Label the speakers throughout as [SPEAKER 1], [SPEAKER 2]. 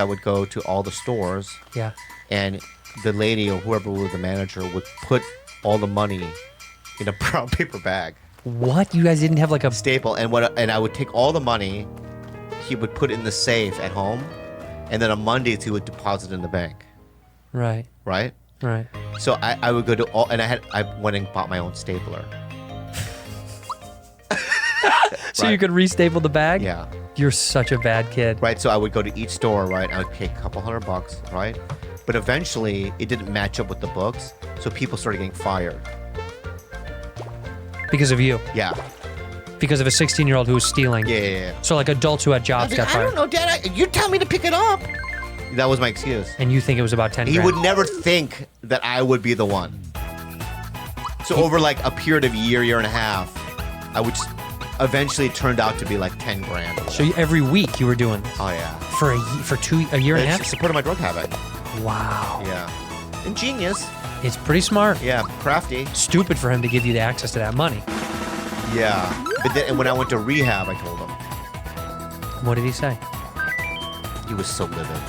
[SPEAKER 1] I would go to all the stores.
[SPEAKER 2] Yeah.
[SPEAKER 1] And the lady or whoever was the manager would put all the money in a brown paper bag.
[SPEAKER 2] What? You guys didn't have like a
[SPEAKER 1] staple? And I would take all the money. He would put it in the safe at home, and then on Mondays he would deposit it in the bank.
[SPEAKER 2] Right.
[SPEAKER 1] Right.
[SPEAKER 2] Right.
[SPEAKER 1] So I would go to all, and I went and bought my own stapler.
[SPEAKER 2] So you could restaple the bag?
[SPEAKER 1] Yeah.
[SPEAKER 2] You're such a bad kid.
[SPEAKER 1] Right. So I would go to each store. Right. I would pay a couple $100. Right. But eventually it didn't match up with the books, so people started getting fired.
[SPEAKER 2] Because of you?
[SPEAKER 1] Yeah.
[SPEAKER 2] Because of a 16-year-old who was stealing?
[SPEAKER 1] Yeah.
[SPEAKER 2] So like adults who had jobs got fired?
[SPEAKER 1] I don't know, Dad. You tell me to pick it up. That was my excuse.
[SPEAKER 2] And you think it was about 10
[SPEAKER 1] He
[SPEAKER 2] grand?
[SPEAKER 1] would never think that I would be the one. So over like a period of a year and a half, I would eventually it turned out to be like 10 grand.
[SPEAKER 2] So every week you were doing this?
[SPEAKER 1] Oh yeah.
[SPEAKER 2] For a year and a half?
[SPEAKER 1] It's supported my drug habit.
[SPEAKER 2] Wow.
[SPEAKER 1] Yeah. Ingenious.
[SPEAKER 2] It's pretty smart.
[SPEAKER 1] Yeah, crafty.
[SPEAKER 2] Stupid for him to give you the access to that money.
[SPEAKER 1] Yeah. But then when I went to rehab, I told him.
[SPEAKER 2] What did he say?
[SPEAKER 1] He was so livid.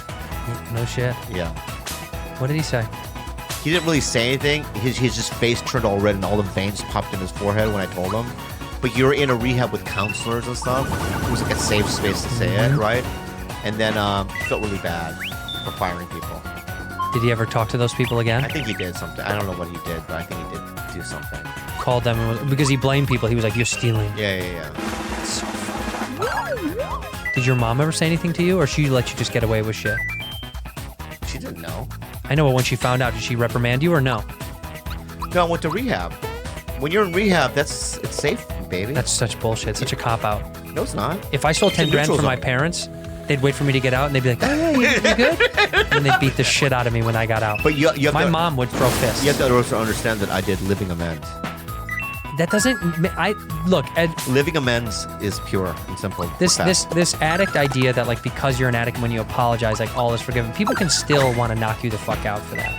[SPEAKER 2] No shit.
[SPEAKER 1] Yeah.
[SPEAKER 2] What did he say?
[SPEAKER 1] He didn't really say anything. His just face turned all red and all the veins popped in his forehead when I told him. But you're in a rehab with counselors and stuff. It was like a safe space to say it, right? And then he felt really bad for firing people.
[SPEAKER 2] Did he ever talk to those people again?
[SPEAKER 1] I think he did something. I don't know what he did, but I think he did do something.
[SPEAKER 2] Called them and because he blamed people. He was like, "You're stealing."
[SPEAKER 1] Yeah.
[SPEAKER 2] That's so funny. Did your mom ever say anything to you, or she let you just get away with shit?
[SPEAKER 1] She didn't know.
[SPEAKER 2] I know, but when she found out, did she reprimand you or no?
[SPEAKER 1] No, I went to rehab. When you're in rehab, it's safe, baby.
[SPEAKER 2] That's such bullshit. Such a cop-out.
[SPEAKER 1] No, it's not.
[SPEAKER 2] If I stole 10 grand from my parents, they'd wait for me to get out, and they'd be like, "Oh, yeah, you good?" And they'd beat the shit out of me when I got out.
[SPEAKER 1] But you have
[SPEAKER 2] my mom would throw fists.
[SPEAKER 1] You have to also understand that I did living amends.
[SPEAKER 2] That doesn't. Look, Ed.
[SPEAKER 1] Living amends is pure and simple.
[SPEAKER 2] This addict idea that like because you're an addict, when you apologize, like all is forgiven. People can still want to knock you the fuck out for that.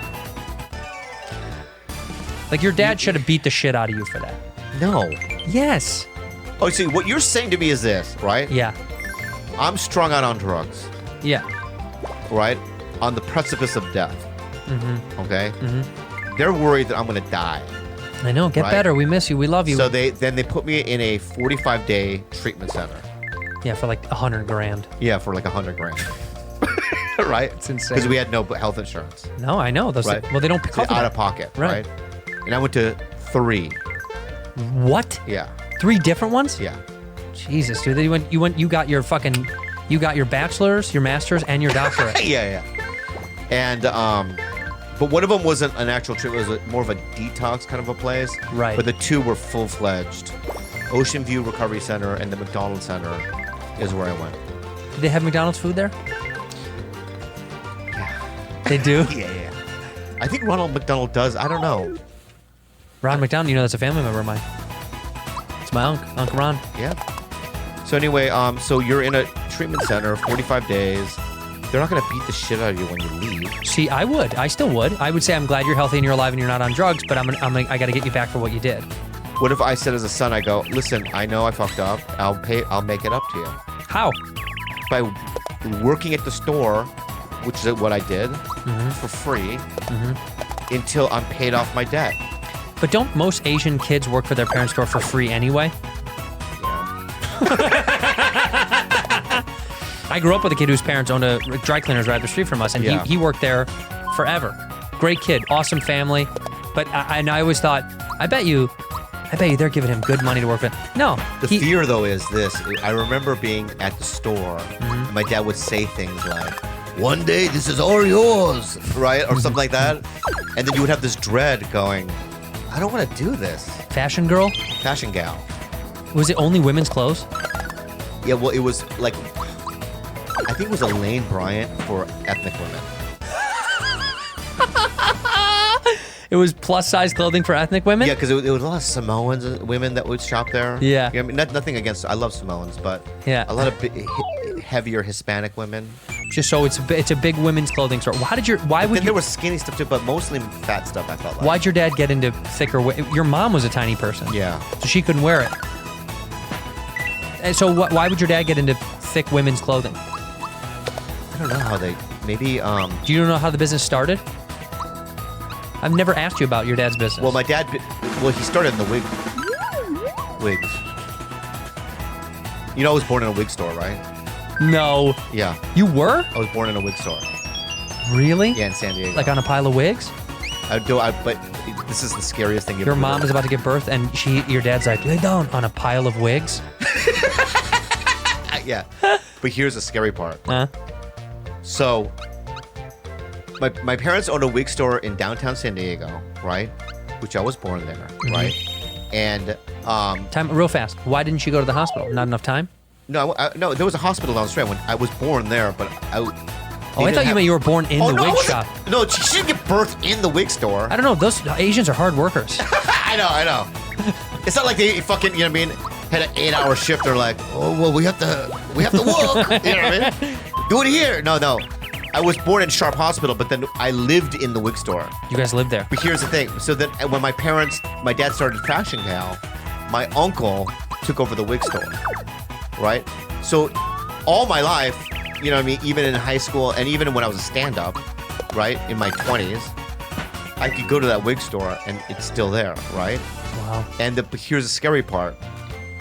[SPEAKER 2] Like your dad should have beat the shit out of you for that.
[SPEAKER 1] No.
[SPEAKER 2] Yes.
[SPEAKER 1] Oh, see, what you're saying to me is this, right?
[SPEAKER 2] Yeah.
[SPEAKER 1] I'm strung out on drugs.
[SPEAKER 2] Yeah.
[SPEAKER 1] Right? On the precipice of death.
[SPEAKER 2] Mm-hmm.
[SPEAKER 1] Okay?
[SPEAKER 2] Mm-hmm.
[SPEAKER 1] They're worried that I'm going to die.
[SPEAKER 2] I know. Get better. We miss you. We love you.
[SPEAKER 1] So they put me in a 45-day treatment center.
[SPEAKER 2] Yeah, for like 100 grand.
[SPEAKER 1] Yeah, for like 100 grand. Right?
[SPEAKER 2] It's insane.
[SPEAKER 1] Because we had no health insurance.
[SPEAKER 2] No, I know. Those
[SPEAKER 1] right?
[SPEAKER 2] Well, they don't pick up
[SPEAKER 1] out of pocket, right? And I went to 3.
[SPEAKER 2] What?
[SPEAKER 1] Yeah.
[SPEAKER 2] 3 different ones?
[SPEAKER 1] Yeah.
[SPEAKER 2] Jesus, dude. You got your bachelor's, your master's, and your doctorate.
[SPEAKER 1] Yeah. And but one of them wasn't an actual treatment. It was more of a detox kind of a place.
[SPEAKER 2] Right.
[SPEAKER 1] But the 2 were full-fledged. Ocean View Recovery Center and the McDonald's Center is where I went.
[SPEAKER 2] Do they have McDonald's food there?
[SPEAKER 1] Yeah.
[SPEAKER 2] They do?
[SPEAKER 1] Yeah. I think Ronald McDonald does. I don't know.
[SPEAKER 2] Ron McDonald, you know that's a family member of mine. It's my Uncle Ron.
[SPEAKER 1] Yeah. So anyway, so you're in a treatment center, 45 days. They're not going to beat the shit out of you when you leave.
[SPEAKER 2] See, I would. I still would. I would say I'm glad you're healthy and you're alive and you're not on drugs, but I got to get you back for what you did.
[SPEAKER 1] What if I said as a son, I go, listen, I know I fucked up. I'll make it up to you.
[SPEAKER 2] How?
[SPEAKER 1] By working at the store, which is what I did, for free, until I'm paid off my debt.
[SPEAKER 2] But don't most Asian kids work for their parents' store for free anyway?
[SPEAKER 1] Yeah.
[SPEAKER 2] I grew up with a kid whose parents owned a dry cleaners right up the street from us, and he worked there forever. Great kid, awesome family. But I always thought, I bet you they're giving him good money to work for. No.
[SPEAKER 1] The fear, though, is this. I remember being at the store, and my dad would say things like, one day this is all yours, right? Or something like that. And then you would have this dread going, I don't want to do this.
[SPEAKER 2] Fashion girl?
[SPEAKER 1] Fashion gal.
[SPEAKER 2] Was it only women's clothes?
[SPEAKER 1] Yeah, well, it was like, I think it was a Lane Bryant for ethnic women.
[SPEAKER 2] It was plus-size clothing for ethnic women?
[SPEAKER 1] Yeah, because it was a lot of Samoans women that would shop there.
[SPEAKER 2] Yeah.
[SPEAKER 1] I mean, nothing against, I love Samoans, but a lot of heavier Hispanic women.
[SPEAKER 2] Just so it's a big women's clothing store.
[SPEAKER 1] There was skinny stuff too, but mostly fat stuff, I felt like.
[SPEAKER 2] Why'd your dad get into thicker? Your mom was a tiny person.
[SPEAKER 1] Yeah.
[SPEAKER 2] So she couldn't wear it. And so why would your dad get into thick women's clothing?
[SPEAKER 1] I don't know how they. Maybe.
[SPEAKER 2] Do you know how the business started? I've never asked you about your dad's business.
[SPEAKER 1] Well, my dad. Well, he started in the wigs. You know, I was born in a wig store, right?
[SPEAKER 2] No.
[SPEAKER 1] Yeah.
[SPEAKER 2] You were?
[SPEAKER 1] I was born in a wig store.
[SPEAKER 2] Really?
[SPEAKER 1] Yeah, in San Diego.
[SPEAKER 2] Like on a pile of wigs?
[SPEAKER 1] But this is the scariest thing.
[SPEAKER 2] Your mom is about to give birth, and your dad's like, lay down on a pile of wigs.
[SPEAKER 1] Yeah. But here's the scary part.
[SPEAKER 2] Huh?
[SPEAKER 1] So, my parents owned a wig store in downtown San Diego, right? Which I was born there, right? And
[SPEAKER 2] Time real fast. Why didn't you go to the hospital? Not enough time?
[SPEAKER 1] no, there was a hospital down the street when I was born there, but
[SPEAKER 2] I thought you meant you were born in the wig shop.
[SPEAKER 1] No, she didn't give birth in the wig store.
[SPEAKER 2] I don't know. Those Asians are hard workers.
[SPEAKER 1] I know. It's not like they fucking, you know what I mean, had an 8-hour shift. They're like, oh, well, we have to work. You know what I mean? Do it here. No. I was born in Sharp Hospital, but then I lived in the wig store.
[SPEAKER 2] You guys lived there.
[SPEAKER 1] But here's the thing. So then when my dad started Fashion Gal, my uncle took over the wig store, right? So all my life, you know what I mean, even in high school and even when I was a stand-up, right, in my 20s, I could go to that wig store and it's still there, right?
[SPEAKER 2] Wow.
[SPEAKER 1] And here's the scary part,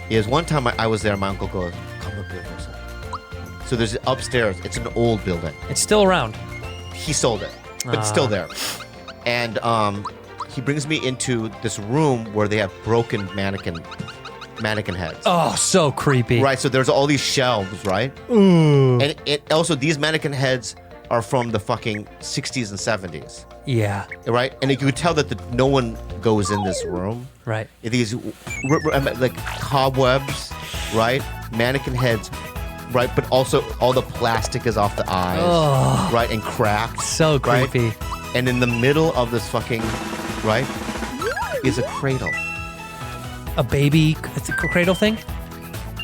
[SPEAKER 1] is one time I was there, my uncle goes, come up here for a second. So there's upstairs, it's an old building.
[SPEAKER 2] It's still around.
[SPEAKER 1] He sold it, but it's still there. And he brings me into this room where they have broken mannequin heads.
[SPEAKER 2] Oh, so creepy.
[SPEAKER 1] Right, so there's all these shelves, right?
[SPEAKER 2] Ooh.
[SPEAKER 1] And also these mannequin heads are from the fucking 60s and 70s.
[SPEAKER 2] Yeah.
[SPEAKER 1] Right? And you could tell that no one goes in this room.
[SPEAKER 2] Right.
[SPEAKER 1] These like cobwebs, right? Mannequin heads, right? But also all the plastic is off the eyes, right? And cracked.
[SPEAKER 2] So creepy.
[SPEAKER 1] Right? And in the middle of this fucking, right, is a cradle.
[SPEAKER 2] A baby cradle thing?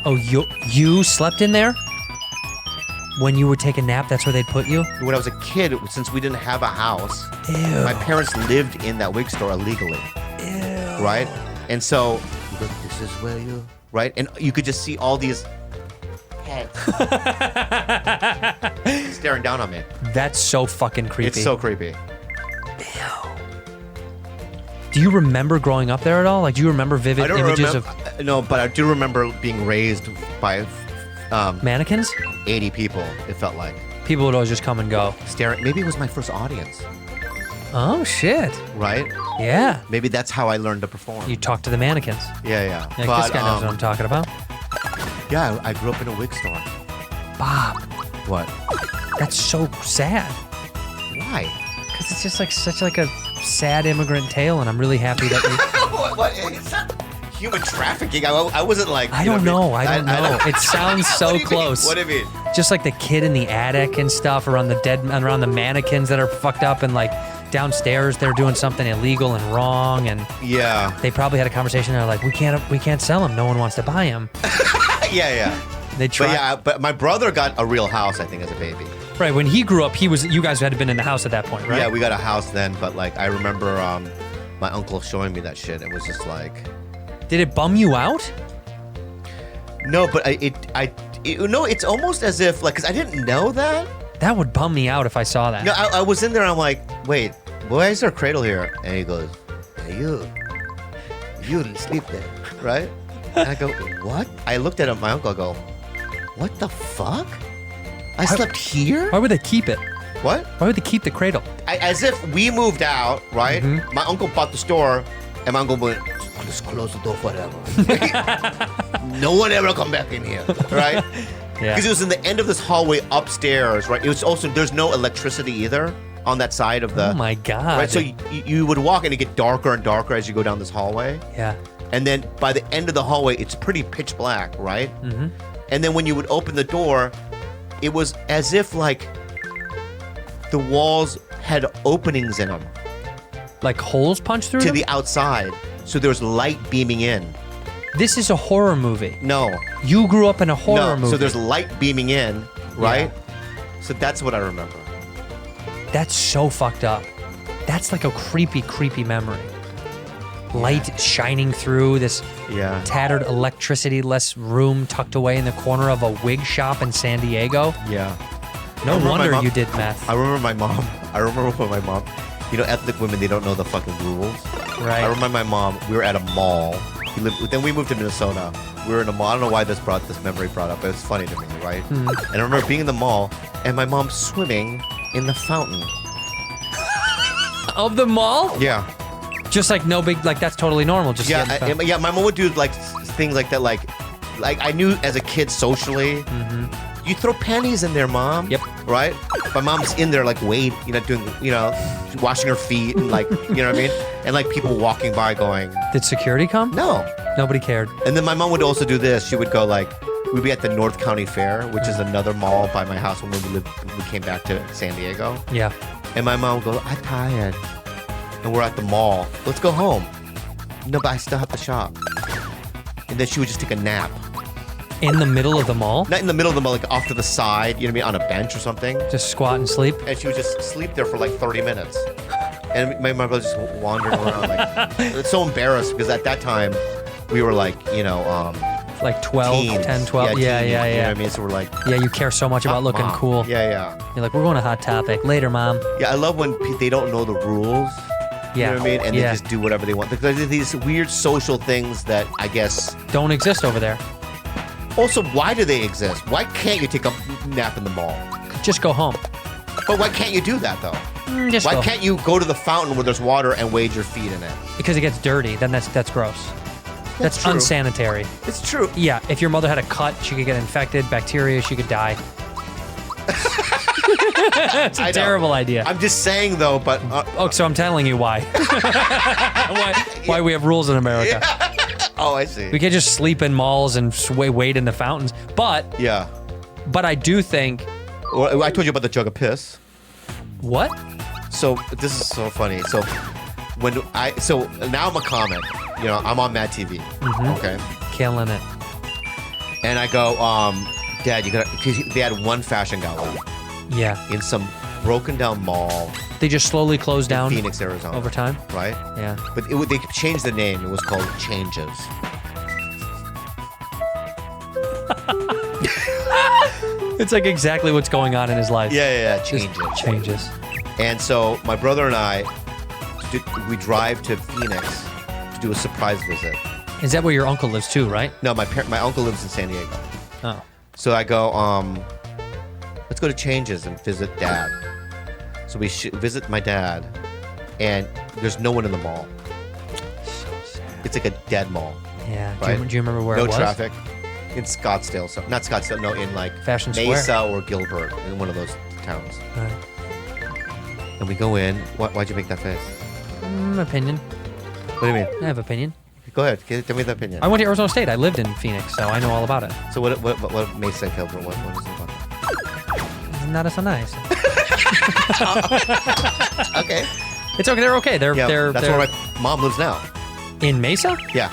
[SPEAKER 2] Oh, you slept in there? When you would take a nap, that's where they'd put you?
[SPEAKER 1] When I was a kid, since we didn't have a house,
[SPEAKER 2] Ew.
[SPEAKER 1] my parents lived in that wig store illegally.
[SPEAKER 2] Ew.
[SPEAKER 1] Right? And so, look, this is where you, right? And you could just see all these heads staring down on me.
[SPEAKER 2] That's so fucking creepy.
[SPEAKER 1] It's so creepy.
[SPEAKER 2] Ew. Do you remember growing up there at all? Like, do you remember vivid images of...
[SPEAKER 1] No, but I do remember being raised by
[SPEAKER 2] mannequins?
[SPEAKER 1] 80 people, it felt like.
[SPEAKER 2] People would always just come and go.
[SPEAKER 1] Staring. Maybe it was my first audience.
[SPEAKER 2] Oh, shit.
[SPEAKER 1] Right?
[SPEAKER 2] Yeah.
[SPEAKER 1] Maybe that's how I learned to perform.
[SPEAKER 2] You talk to the mannequins.
[SPEAKER 1] Yeah.
[SPEAKER 2] Like, this guy knows what I'm talking about.
[SPEAKER 1] Yeah, I grew up in a wig store.
[SPEAKER 2] Bob.
[SPEAKER 1] What?
[SPEAKER 2] That's so sad.
[SPEAKER 1] Why?
[SPEAKER 2] Because it's just like such like a sad immigrant tale, and I'm really happy that you...
[SPEAKER 1] what? It's not human trafficking. I wasn't like...
[SPEAKER 2] I don't know. It sounds so close.
[SPEAKER 1] What do you mean?
[SPEAKER 2] Just like the kid in the attic and stuff, around the mannequins that are fucked up, and like downstairs they're doing something illegal and wrong, and
[SPEAKER 1] yeah,
[SPEAKER 2] they probably had a conversation. They're like, we can't sell him. No one wants to buy him.
[SPEAKER 1] yeah.
[SPEAKER 2] They tried.
[SPEAKER 1] But my brother got a real house, I think, as a baby.
[SPEAKER 2] Right, when he grew up, you guys had been in the house at that point, right?
[SPEAKER 1] Yeah, we got a house then, but like I remember my uncle showing me that shit. It was just like...
[SPEAKER 2] Did it bum you out?
[SPEAKER 1] No, but it's almost as if, like, because I didn't know that.
[SPEAKER 2] That would bum me out if I saw that.
[SPEAKER 1] No, I was in there and I'm like, wait, why is there a cradle here? And he goes, hey, you didn't sleep there, right? And I go, what? I looked at my uncle, I go, what the fuck? I slept here?
[SPEAKER 2] Why would they keep it?
[SPEAKER 1] What?
[SPEAKER 2] Why would they keep the cradle?
[SPEAKER 1] As if we moved out, right?
[SPEAKER 2] Mm-hmm.
[SPEAKER 1] My uncle bought the store, and my uncle went, just close the door forever. No one ever come back in here, right?
[SPEAKER 2] Yeah.
[SPEAKER 1] Because it was in the end of this hallway upstairs, right? It was also, there's no electricity either on that side of the...
[SPEAKER 2] Oh my God.
[SPEAKER 1] Right, so you would walk and it get darker and darker as you go down this hallway.
[SPEAKER 2] Yeah.
[SPEAKER 1] And then by the end of the hallway, it's pretty pitch black, right?
[SPEAKER 2] Mm-hmm.
[SPEAKER 1] And then when you would open the door, it was as if like the walls had openings in them.
[SPEAKER 2] Like holes punched through
[SPEAKER 1] to
[SPEAKER 2] them?
[SPEAKER 1] the outside. So there's light beaming in.
[SPEAKER 2] This is a horror movie.
[SPEAKER 1] No.
[SPEAKER 2] You grew up in a horror movie.
[SPEAKER 1] So there's light beaming in, right? Yeah. So that's what I remember.
[SPEAKER 2] That's so fucked up. That's like a creepy, creepy memory. Light shining through this tattered electricity-less room tucked away in the corner of a wig shop in San Diego.
[SPEAKER 1] Yeah.
[SPEAKER 2] No
[SPEAKER 1] remember my
[SPEAKER 2] wonder
[SPEAKER 1] mom-
[SPEAKER 2] you did meth.
[SPEAKER 1] I remember my mom. I remember when my mom. You know, ethnic women, they don't know the fucking rules.
[SPEAKER 2] Right.
[SPEAKER 1] I remember my mom. We were at a mall. Then we moved to Minnesota. We were in a mall. I don't know why this memory brought up, but it's funny to me, right? And I remember being in the mall and my mom swimming in the fountain.
[SPEAKER 2] Of the mall?
[SPEAKER 1] Yeah.
[SPEAKER 2] Just like no big, like that's totally normal. Just
[SPEAKER 1] Yeah,
[SPEAKER 2] get in the-
[SPEAKER 1] yeah. My mom would do like things like that, like I knew as a kid socially. You throw panties in there, mom.
[SPEAKER 2] Yep.
[SPEAKER 1] Right. My mom's in there like wait, doing, washing her feet and like, you know what I mean, and like people walking by going,
[SPEAKER 2] Did security come?
[SPEAKER 1] no.
[SPEAKER 2] Nobody cared.
[SPEAKER 1] And then my mom would also do this. She would go like, we'd be at the North County Fair, which is another mall by my house when we came back to San Diego.
[SPEAKER 2] Yeah.
[SPEAKER 1] And my mom would go, I'm tired. And we're at the mall. Let's go home. No, but I still have to shop. And then she would just take a nap.
[SPEAKER 2] In the middle of the mall?
[SPEAKER 1] Not in the middle of the mall, like off to the side, you know what I mean, on a bench or something.
[SPEAKER 2] Just squat and sleep?
[SPEAKER 1] And she would just sleep there for like 30 minutes. And my brother just wandering around like, it's so embarrassed because at that time we were like,
[SPEAKER 2] Like 12,
[SPEAKER 1] teens.
[SPEAKER 2] 10, 12? Yeah,
[SPEAKER 1] teens,
[SPEAKER 2] yeah,
[SPEAKER 1] You know
[SPEAKER 2] yeah.
[SPEAKER 1] what I mean? So we're like,
[SPEAKER 2] Yeah, you care so much about looking
[SPEAKER 1] Mom.
[SPEAKER 2] cool.
[SPEAKER 1] Yeah.
[SPEAKER 2] You're like, we're going to Hot Topic. Later, Mom.
[SPEAKER 1] Yeah, I love when they don't know the rules. You
[SPEAKER 2] Yeah.
[SPEAKER 1] know what I mean? And
[SPEAKER 2] Yeah.
[SPEAKER 1] they just do whatever they want. Because there's these weird social things that I guess.
[SPEAKER 2] Don't exist over there.
[SPEAKER 1] Also, why do they exist? Why can't you take a nap in the mall?
[SPEAKER 2] Just go home.
[SPEAKER 1] But why can't you do that though?
[SPEAKER 2] Just
[SPEAKER 1] Why
[SPEAKER 2] go.
[SPEAKER 1] can't you go to the fountain where there's water and wade your feet in it?
[SPEAKER 2] Because it gets dirty. Then that's gross. That's
[SPEAKER 1] true.
[SPEAKER 2] unsanitary.
[SPEAKER 1] It's true.
[SPEAKER 2] Yeah, if your mother had a cut, she could get infected, bacteria, she could die. It's
[SPEAKER 1] I
[SPEAKER 2] a
[SPEAKER 1] know.
[SPEAKER 2] terrible idea.
[SPEAKER 1] I'm just saying though, but
[SPEAKER 2] Oh, so I'm telling you why. why we have rules in America.
[SPEAKER 1] oh, I see.
[SPEAKER 2] We can't just sleep in malls and wade in the fountains. But
[SPEAKER 1] Yeah.
[SPEAKER 2] I do think
[SPEAKER 1] Well, I told you about the jug of piss.
[SPEAKER 2] what?
[SPEAKER 1] So this is so funny. So now I'm a comic. I'm on Mad TV. Okay.
[SPEAKER 2] Killing it.
[SPEAKER 1] And I go, Dad, you gotta. Cause they had one fashion gala
[SPEAKER 2] Yeah.
[SPEAKER 1] in some broken down mall,
[SPEAKER 2] They just slowly close down
[SPEAKER 1] Phoenix, Arizona.
[SPEAKER 2] over time.
[SPEAKER 1] Right?
[SPEAKER 2] Yeah.
[SPEAKER 1] But they changed the name. It was called Changes.
[SPEAKER 2] It's like exactly what's going on in his life.
[SPEAKER 1] Yeah.
[SPEAKER 2] Just
[SPEAKER 1] Changes.
[SPEAKER 2] changes.
[SPEAKER 1] And so my brother and I, we drive to Phoenix to do a surprise visit.
[SPEAKER 2] Is that where your uncle lives too, right?
[SPEAKER 1] No, my uncle lives in San Diego.
[SPEAKER 2] Oh.
[SPEAKER 1] So I go, let's go to Changes and visit Dad. So we visit my dad, and there's no one in the mall. It's like a dead mall.
[SPEAKER 2] Yeah.
[SPEAKER 1] Right.
[SPEAKER 2] Do you remember where
[SPEAKER 1] No
[SPEAKER 2] it was?
[SPEAKER 1] traffic. In Scottsdale, so not Scottsdale. No, in like
[SPEAKER 2] Fashion
[SPEAKER 1] Mesa
[SPEAKER 2] Square.
[SPEAKER 1] or Gilbert, in one of those towns.
[SPEAKER 2] Right.
[SPEAKER 1] And we go in. Why'd you make that face?
[SPEAKER 2] Opinion.
[SPEAKER 1] What do you mean?
[SPEAKER 2] I have opinion.
[SPEAKER 1] Go ahead. Tell me the opinion.
[SPEAKER 2] I went to Arizona State. I lived in Phoenix, so I know all about it.
[SPEAKER 1] So what Mesa and Gilbert? What is it about that?
[SPEAKER 2] Isn't that so nice?
[SPEAKER 1] Okay.
[SPEAKER 2] It's okay. They're okay. They're
[SPEAKER 1] That's
[SPEAKER 2] they're
[SPEAKER 1] where my mom lives now.
[SPEAKER 2] in Mesa.
[SPEAKER 1] Yeah.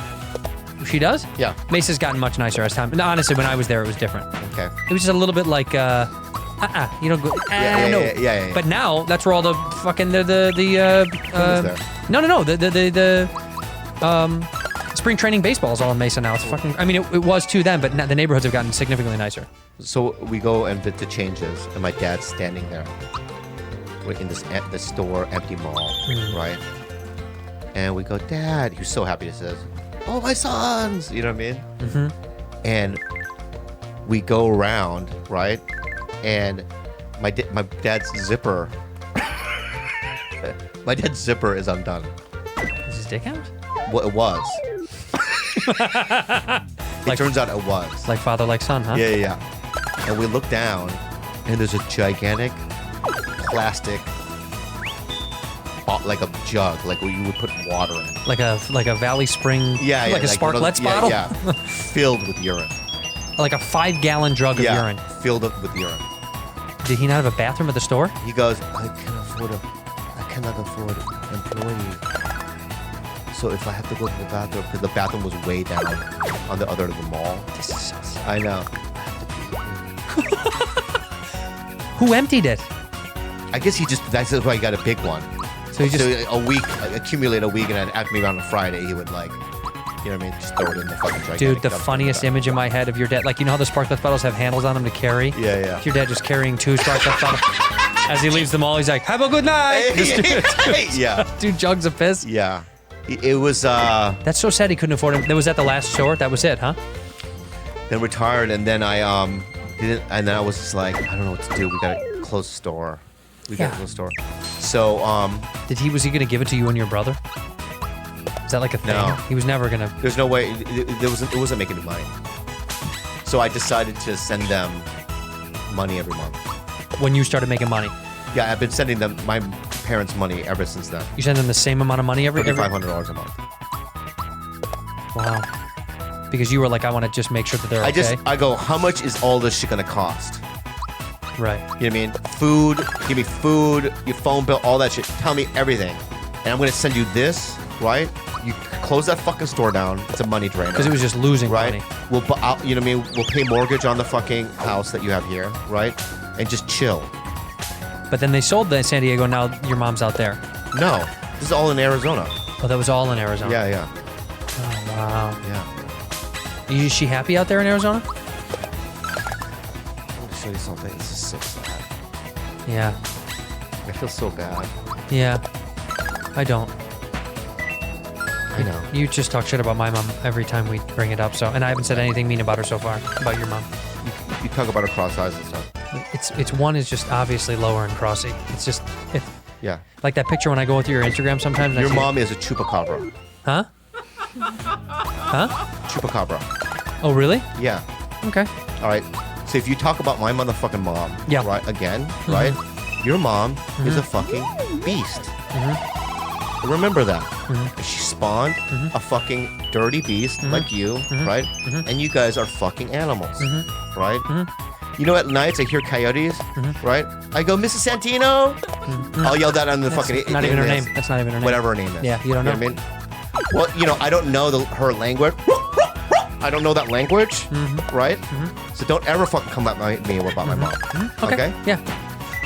[SPEAKER 2] She does.
[SPEAKER 1] Yeah.
[SPEAKER 2] Mesa's gotten much nicer as time. No, honestly, when I was there, it was different.
[SPEAKER 1] Okay.
[SPEAKER 2] It was just a little bit like, you don't go. No.
[SPEAKER 1] Yeah.
[SPEAKER 2] But now that's where all the fucking
[SPEAKER 1] Who was there?
[SPEAKER 2] no. The spring training baseball is all in Mesa now. It's fucking. I mean, it was too then, but now the neighborhoods have gotten significantly nicer.
[SPEAKER 1] So we go and visit Changes, and my dad's standing there. We're in this store, empty mall, right? And we go, Dad. He's so happy. He says, "Oh, my sons!" You know what I mean?
[SPEAKER 2] Mm-hmm.
[SPEAKER 1] And we go around, right? And my dad's zipper. My dad's zipper is undone.
[SPEAKER 2] Is his dick out?
[SPEAKER 1] Well, it was. It turns out it was.
[SPEAKER 2] Like father, like son, huh?
[SPEAKER 1] Yeah. And we look down, and there's a gigantic plastic, like a jug, like where you would put water in.
[SPEAKER 2] Like a Valley Spring.
[SPEAKER 1] Yeah,
[SPEAKER 2] Like a Sparkletts bottle.
[SPEAKER 1] Yeah, filled with urine.
[SPEAKER 2] Like a 5-gallon jug of urine.
[SPEAKER 1] Filled up with urine.
[SPEAKER 2] Did he not have a bathroom at the store?
[SPEAKER 1] He goes, I cannot afford employees. So if I have to go to the bathroom, because the bathroom was way down on the other end of the mall.
[SPEAKER 2] This is so sad.
[SPEAKER 1] I know.
[SPEAKER 2] Who emptied it?
[SPEAKER 1] I guess that's why he got a big one.
[SPEAKER 2] So he just
[SPEAKER 1] accumulate a week, and then after me on a Friday, he would like, You know what I mean? Just throw it in the fucking gigantic
[SPEAKER 2] Dude, the
[SPEAKER 1] dumpster
[SPEAKER 2] funniest
[SPEAKER 1] bag.
[SPEAKER 2] image in my head of your dad, like, you know how the Sparklet bottles have handles on them to carry?
[SPEAKER 1] Yeah, yeah.
[SPEAKER 2] Your dad just carrying 2 Sparklet bottles. As he leaves them all, he's like, have a good night.
[SPEAKER 1] Yeah.
[SPEAKER 2] 2 jugs of piss.
[SPEAKER 1] Yeah. It was,
[SPEAKER 2] That's so sad he couldn't afford it. That was at the last store? That was it, huh?
[SPEAKER 1] then retired, and then I, didn't, and then I was just like, I don't know what to do. We gotta close the store. We gotta close the store. So,
[SPEAKER 2] Was he gonna give it to you and your brother? Is that like a thing?
[SPEAKER 1] No.
[SPEAKER 2] He was never gonna...
[SPEAKER 1] there's no way, it wasn't making any money. So I decided to send them money every month.
[SPEAKER 2] When you started making money.
[SPEAKER 1] Yeah, I've been sending them my parents money ever since then.
[SPEAKER 2] You send them the same amount of money every...
[SPEAKER 1] $500 a month.
[SPEAKER 2] Wow. Because you were like, I want to just make sure that they're okay.
[SPEAKER 1] I go, how much is all this shit gonna cost?
[SPEAKER 2] Right.
[SPEAKER 1] You know what I mean? Food, give me food, your phone bill, all that shit. Tell me everything. And I'm gonna send you this, right? You close that fucking store down. It's a money drainer.
[SPEAKER 2] Because it was just losing
[SPEAKER 1] right?
[SPEAKER 2] money.
[SPEAKER 1] You know what I mean? We'll pay mortgage on the fucking house that you have here, right? And just chill.
[SPEAKER 2] But then they sold the San Diego, now your mom's out there.
[SPEAKER 1] No, this is all in Arizona.
[SPEAKER 2] Oh, that was all in Arizona.
[SPEAKER 1] Yeah, yeah.
[SPEAKER 2] Oh, wow.
[SPEAKER 1] Yeah.
[SPEAKER 2] Is she happy out there in Arizona?
[SPEAKER 1] I'm gonna show you something. This is so sad.
[SPEAKER 2] Yeah.
[SPEAKER 1] I feel so bad.
[SPEAKER 2] Yeah. I don't.
[SPEAKER 1] I know.
[SPEAKER 2] You just talk shit about my mom every time we bring it up, so... And I haven't said anything mean about her so far, about your mom.
[SPEAKER 1] You talk about her cross eyes and stuff.
[SPEAKER 2] It's one is just obviously lower and crossy. It's just...
[SPEAKER 1] Yeah.
[SPEAKER 2] Like that picture when I go with your Instagram sometimes. and I
[SPEAKER 1] Your
[SPEAKER 2] see
[SPEAKER 1] mom is a chupacabra.
[SPEAKER 2] Huh? Huh?
[SPEAKER 1] Chupacabra.
[SPEAKER 2] Oh, really?
[SPEAKER 1] Yeah.
[SPEAKER 2] Okay.
[SPEAKER 1] All right. So if you talk about my motherfucking mom,
[SPEAKER 2] Yeah.
[SPEAKER 1] right, again, right, your mom is a fucking beast. Remember that. She spawned a fucking dirty beast like you, right? And you guys are fucking animals, right? You know, at nights I hear coyotes, right? I go, Mrs. Santino. I'll yell that on the
[SPEAKER 2] That's
[SPEAKER 1] fucking.
[SPEAKER 2] not even her name. That's not even her name.
[SPEAKER 1] Whatever her name is.
[SPEAKER 2] Yeah, you don't know.
[SPEAKER 1] What I mean? Well, you know, I don't know her language. I don't know that language, right? So don't ever fucking come at me about my mom. Okay?
[SPEAKER 2] Yeah.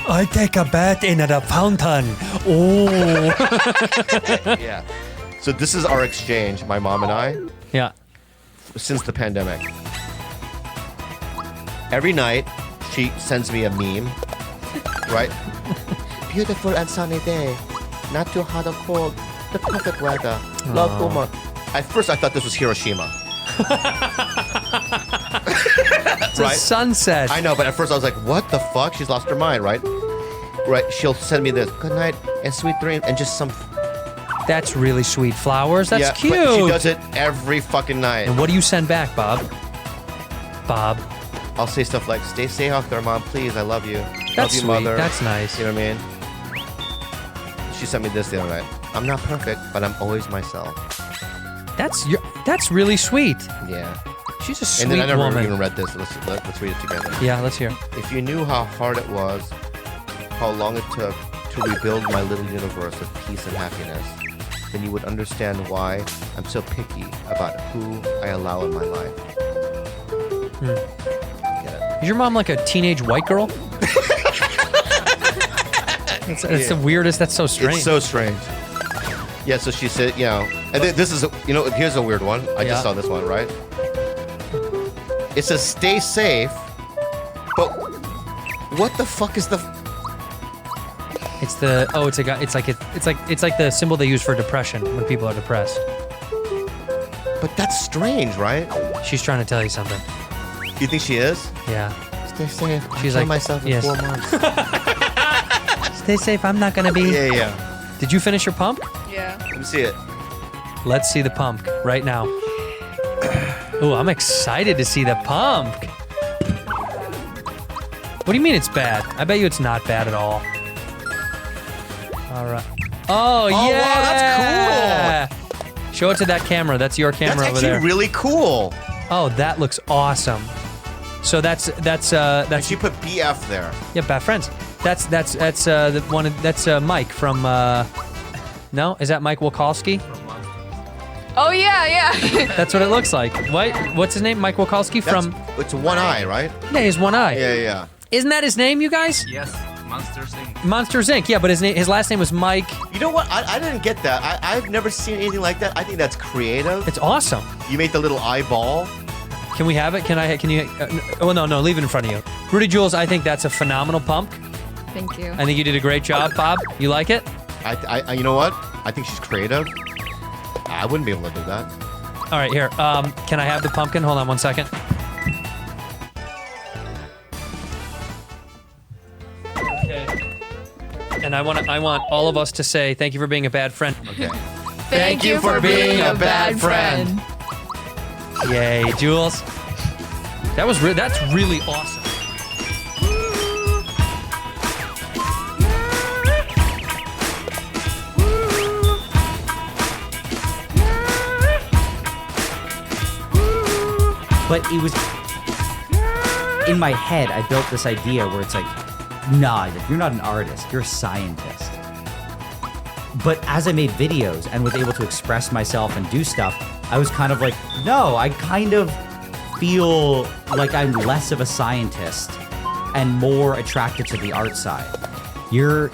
[SPEAKER 2] I take a bath in the fountain. Oh.
[SPEAKER 1] Yeah. So this is our exchange, my mom and I,
[SPEAKER 2] Yeah.
[SPEAKER 1] since the pandemic. Every night, she sends me a meme, right? Beautiful and sunny day. Not too hot or cold. The perfect weather. Love, woman. At first, I thought this was Hiroshima.
[SPEAKER 2] It's a sunset.
[SPEAKER 1] I know, but at first I was like, what the fuck? She's lost her mind, right? Right, she'll send me this, good night and sweet dreams, and just some...
[SPEAKER 2] That's really sweet. Flowers? That's
[SPEAKER 1] yeah,
[SPEAKER 2] cute.
[SPEAKER 1] But she does it every fucking night.
[SPEAKER 2] And what do you send back, Bob? Bob.
[SPEAKER 1] I'll say stuff like, stay safe out there, Mom, please, I love you.
[SPEAKER 2] That's
[SPEAKER 1] love you,
[SPEAKER 2] sweet.
[SPEAKER 1] Mother.
[SPEAKER 2] That's nice.
[SPEAKER 1] You know what I mean? She sent me this the other night. I'm not perfect, but I'm always myself.
[SPEAKER 2] That's really sweet.
[SPEAKER 1] Yeah.
[SPEAKER 2] She's a sweet
[SPEAKER 1] And then I never
[SPEAKER 2] woman.
[SPEAKER 1] even read this. Let's read it together.
[SPEAKER 2] Yeah, let's hear.
[SPEAKER 1] If you knew how hard it was, how long it took to rebuild my little universe of peace and happiness, then you would understand why I'm so picky about who I allow in my life. Get it?
[SPEAKER 2] Is your mom like a teenage white girl? It's the weirdest. That's so strange.
[SPEAKER 1] It's so strange. Yeah, so she said, you know, and this is, here's a weird one. I just saw this one, right? It says, stay safe, but what the fuck is the...
[SPEAKER 2] It's the it's like the symbol they use for depression when people are depressed.
[SPEAKER 1] But that's strange, right?
[SPEAKER 2] She's trying to tell you something.
[SPEAKER 1] You think she is?
[SPEAKER 2] Yeah.
[SPEAKER 1] Stay safe.
[SPEAKER 2] She's
[SPEAKER 1] I'll
[SPEAKER 2] like,
[SPEAKER 1] kill myself in
[SPEAKER 2] yes.
[SPEAKER 1] 4 months.
[SPEAKER 2] Stay safe. I'm not gonna be.
[SPEAKER 1] Yeah.
[SPEAKER 2] Did you finish your pump?
[SPEAKER 3] Yeah.
[SPEAKER 1] Let me see it.
[SPEAKER 2] Let's see the pump right now. Oh, I'm excited to see the pump. What do you mean it's bad? I bet you it's not bad at all. All right. Oh, yeah.
[SPEAKER 1] Wow, that's cool.
[SPEAKER 2] Show it to that camera. That's your camera
[SPEAKER 1] That's
[SPEAKER 2] over
[SPEAKER 1] actually
[SPEAKER 2] there.
[SPEAKER 1] really cool.
[SPEAKER 2] Oh, that looks awesome. So that's
[SPEAKER 1] And she put BF there.
[SPEAKER 2] yeah, bad friends. That's the one. That's Mike from. No, is that Mike Wakalski?
[SPEAKER 3] Oh yeah.
[SPEAKER 2] That's what it looks like. What's his name? Mike Wakalski from.
[SPEAKER 1] It's one eye, right?
[SPEAKER 2] Yeah, he has one eye.
[SPEAKER 1] Yeah.
[SPEAKER 2] Isn't that his name, you guys?
[SPEAKER 4] Yes, Monsters Inc.
[SPEAKER 2] Monsters Inc. Yeah, but his last name was Mike.
[SPEAKER 1] You know what? I didn't get that. I've never seen anything like that. I think that's creative.
[SPEAKER 2] It's awesome.
[SPEAKER 1] You made the little eyeball.
[SPEAKER 2] Can we have it? Can you? Oh no, leave it in front of you. Rudy Jules, I think that's a phenomenal pump.
[SPEAKER 3] Thank you.
[SPEAKER 2] I think you did a great job, Bob. You like it?
[SPEAKER 1] I you know what? I think she's creative. I wouldn't be able to do that.
[SPEAKER 2] All right, here. Can I have the pumpkin? Hold on 1 second. Okay. And I want all of us to say thank you for being a bad friend.
[SPEAKER 1] Okay.
[SPEAKER 3] Thank you for being a bad friend.
[SPEAKER 2] Yay, Jules. That's really awesome.
[SPEAKER 5] But it was in my head, I built this idea where it's like, nah, you're not an artist, you're a scientist. But as I made videos and was able to express myself and do stuff, I was kind of like, no, I kind of feel like I'm less of a scientist and more attracted to the art side.
[SPEAKER 6] You're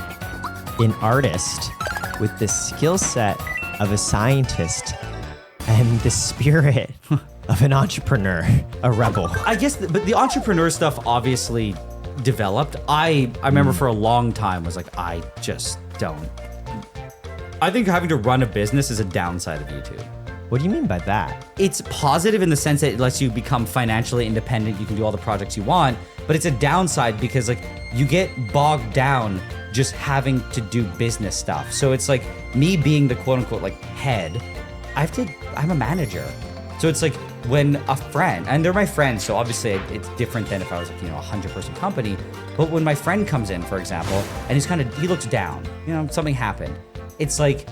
[SPEAKER 6] an artist with the skill set of a scientist and the spirit of an entrepreneur, a rebel.
[SPEAKER 5] I guess, but the entrepreneur stuff obviously developed. I remember for a long time was like, I just don't. I think having to run a business is a downside of YouTube.
[SPEAKER 6] What do you mean by that?
[SPEAKER 5] It's positive in the sense that it lets you become financially independent. You can do all the projects you want, but it's a downside because like you get bogged down just having to do business stuff. So it's like me being the quote unquote like head, I'm a manager. So it's like when a friend, and they're my friends, so obviously it's different than if I was like, a 100-person company. But when my friend comes in, for example, and he looks down, something happened. It's like,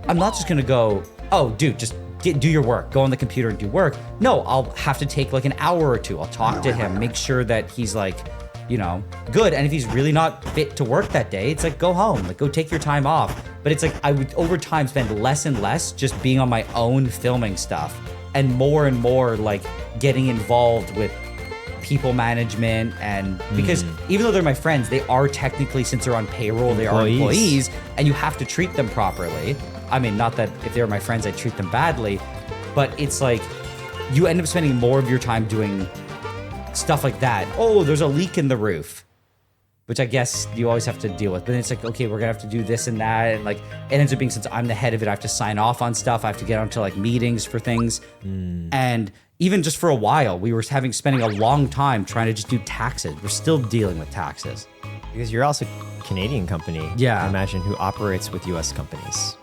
[SPEAKER 5] I'm not just gonna go, oh, dude, just do your work, go on the computer and do work. No, I'll have to take like an hour or two. I'll talk to him, make sure that he's like, good. And if he's really not fit to work that day, it's like, go home, like go take your time off. But it's like, I would over time spend less and less just being on my own filming stuff and more like getting involved with people management. And because even though they're my friends, they are technically, since they're on payroll, they are employees and you have to treat them properly. I mean, not that if they were my friends, I'd treat them badly, but it's like you end up spending more of your time doing stuff like that. Oh, there's a leak in the roof, which I guess you always have to deal with. But then it's like, okay, we're gonna have to do this and that. And like, it ends up being, since I'm the head of it, I have to sign off on stuff. I have to get onto like meetings for things. And even just for a while, we were spending a long time trying to just do taxes. We're still dealing with taxes.
[SPEAKER 6] Because you're also a Canadian company,
[SPEAKER 5] Yeah.
[SPEAKER 6] I imagine, who operates with US companies.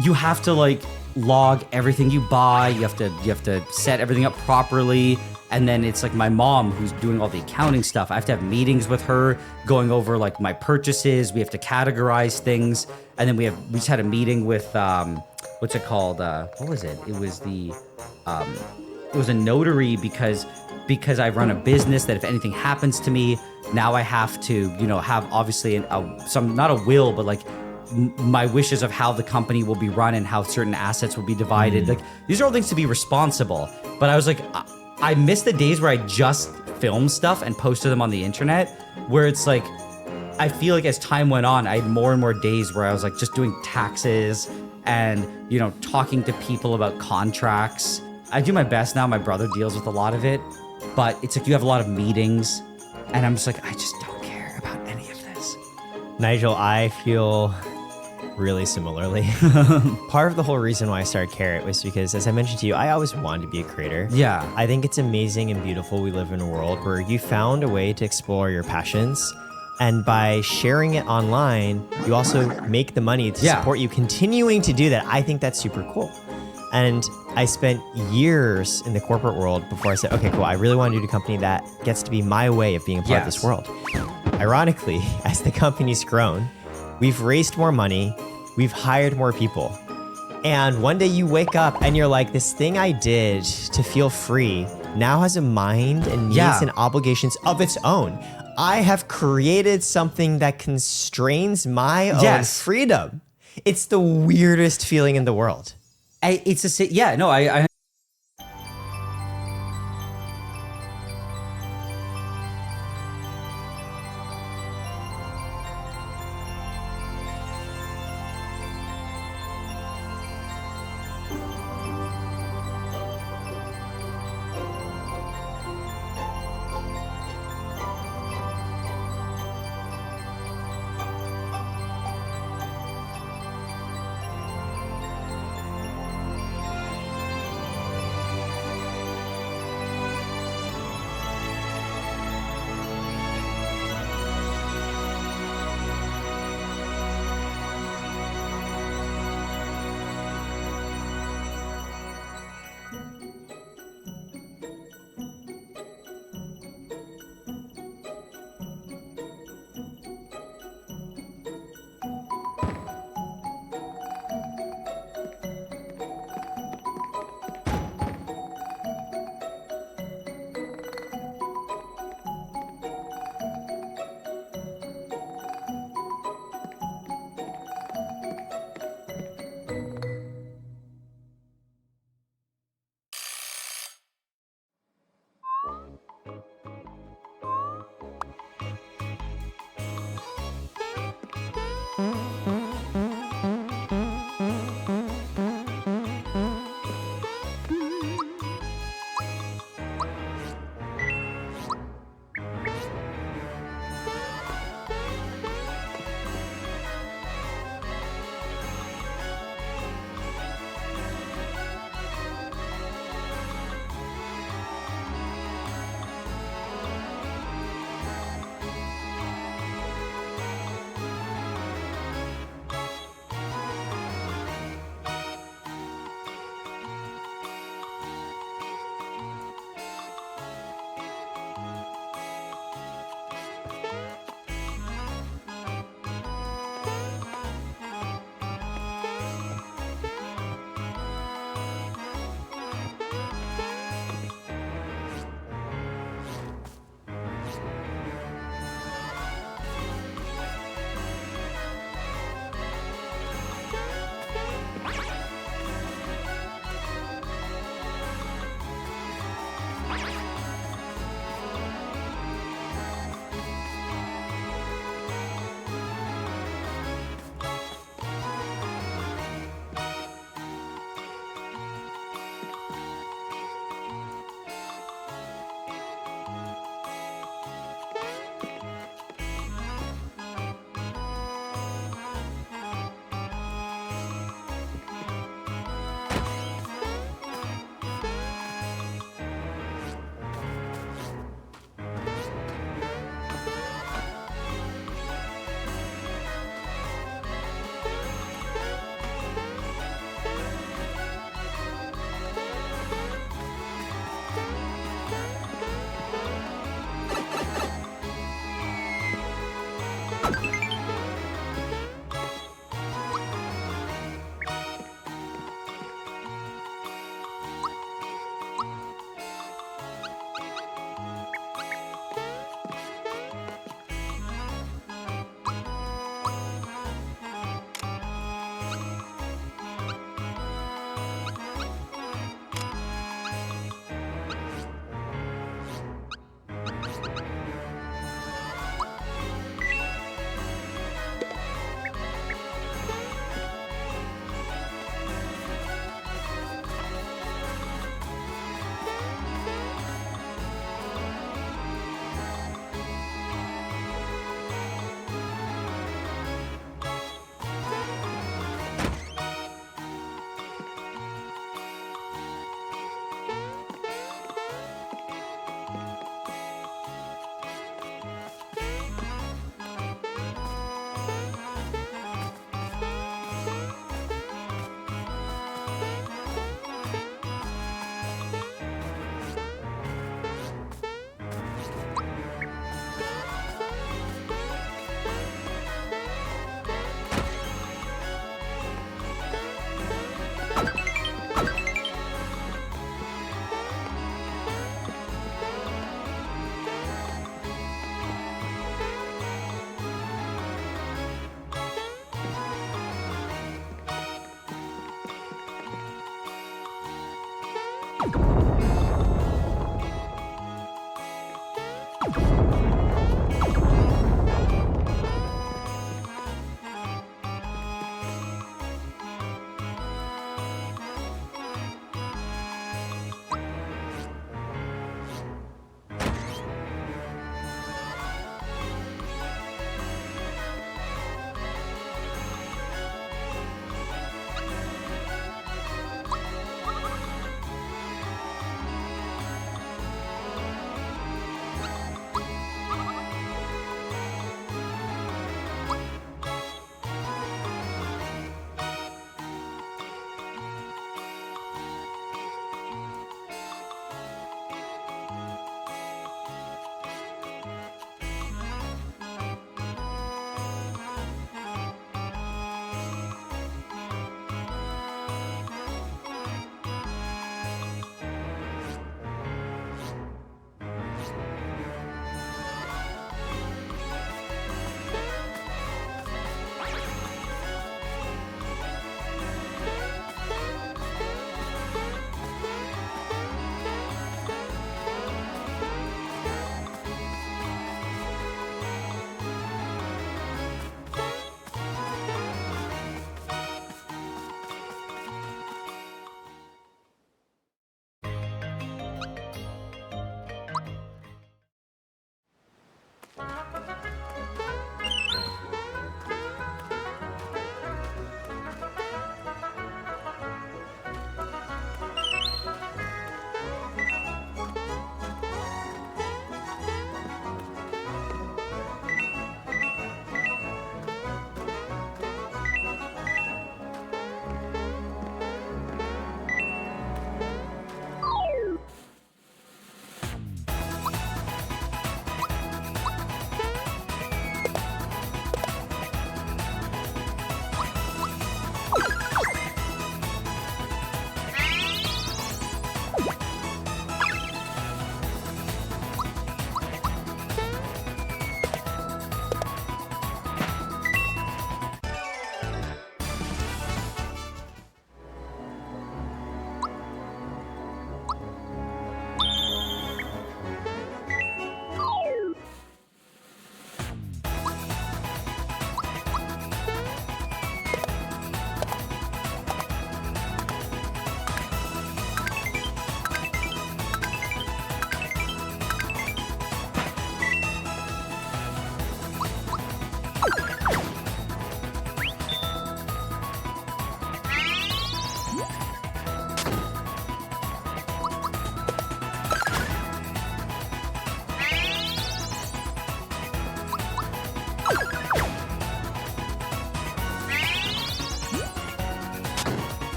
[SPEAKER 5] You have to like log everything you buy. You have to set everything up properly. And then it's like my mom who's doing all the accounting stuff. I have to have meetings with her going over like my purchases. We have to categorize things. And then we just had a meeting with, what's it called? What was it? It was it was a notary because I run a business that if anything happens to me, now I have to, have obviously not a will, but like my wishes of how the company will be run and how certain assets will be divided. Like these are all things to be responsible. But I was like, I miss the days where I just filmed stuff and posted them on the internet, where it's like, I feel like as time went on, I had more and more days where I was like just doing taxes and, talking to people about contracts. I do my best now. My brother deals with a lot of it, but it's like you have a lot of meetings and I'm just like, I just don't care about any of this.
[SPEAKER 6] Nigel, I feel really similarly. Part of the whole reason why I started Carrot was because, as I mentioned to you, I always wanted to be a creator.
[SPEAKER 5] Yeah.
[SPEAKER 6] I think it's amazing and beautiful we live in a world where you found a way to explore your passions, and by sharing it online, you also make the money to support you continuing to do that. I think that's super cool. And I spent years in the corporate world before I said, okay, cool, I really want to do a company that gets to be my way of being a part of this world. Ironically, as the company's grown, we've raised more money, we've hired more people. And one day you wake up and you're like, this thing I did to feel free now has a mind and needs and obligations of its own. I have created something that constrains my own freedom. It's the weirdest feeling in the world.
[SPEAKER 5] I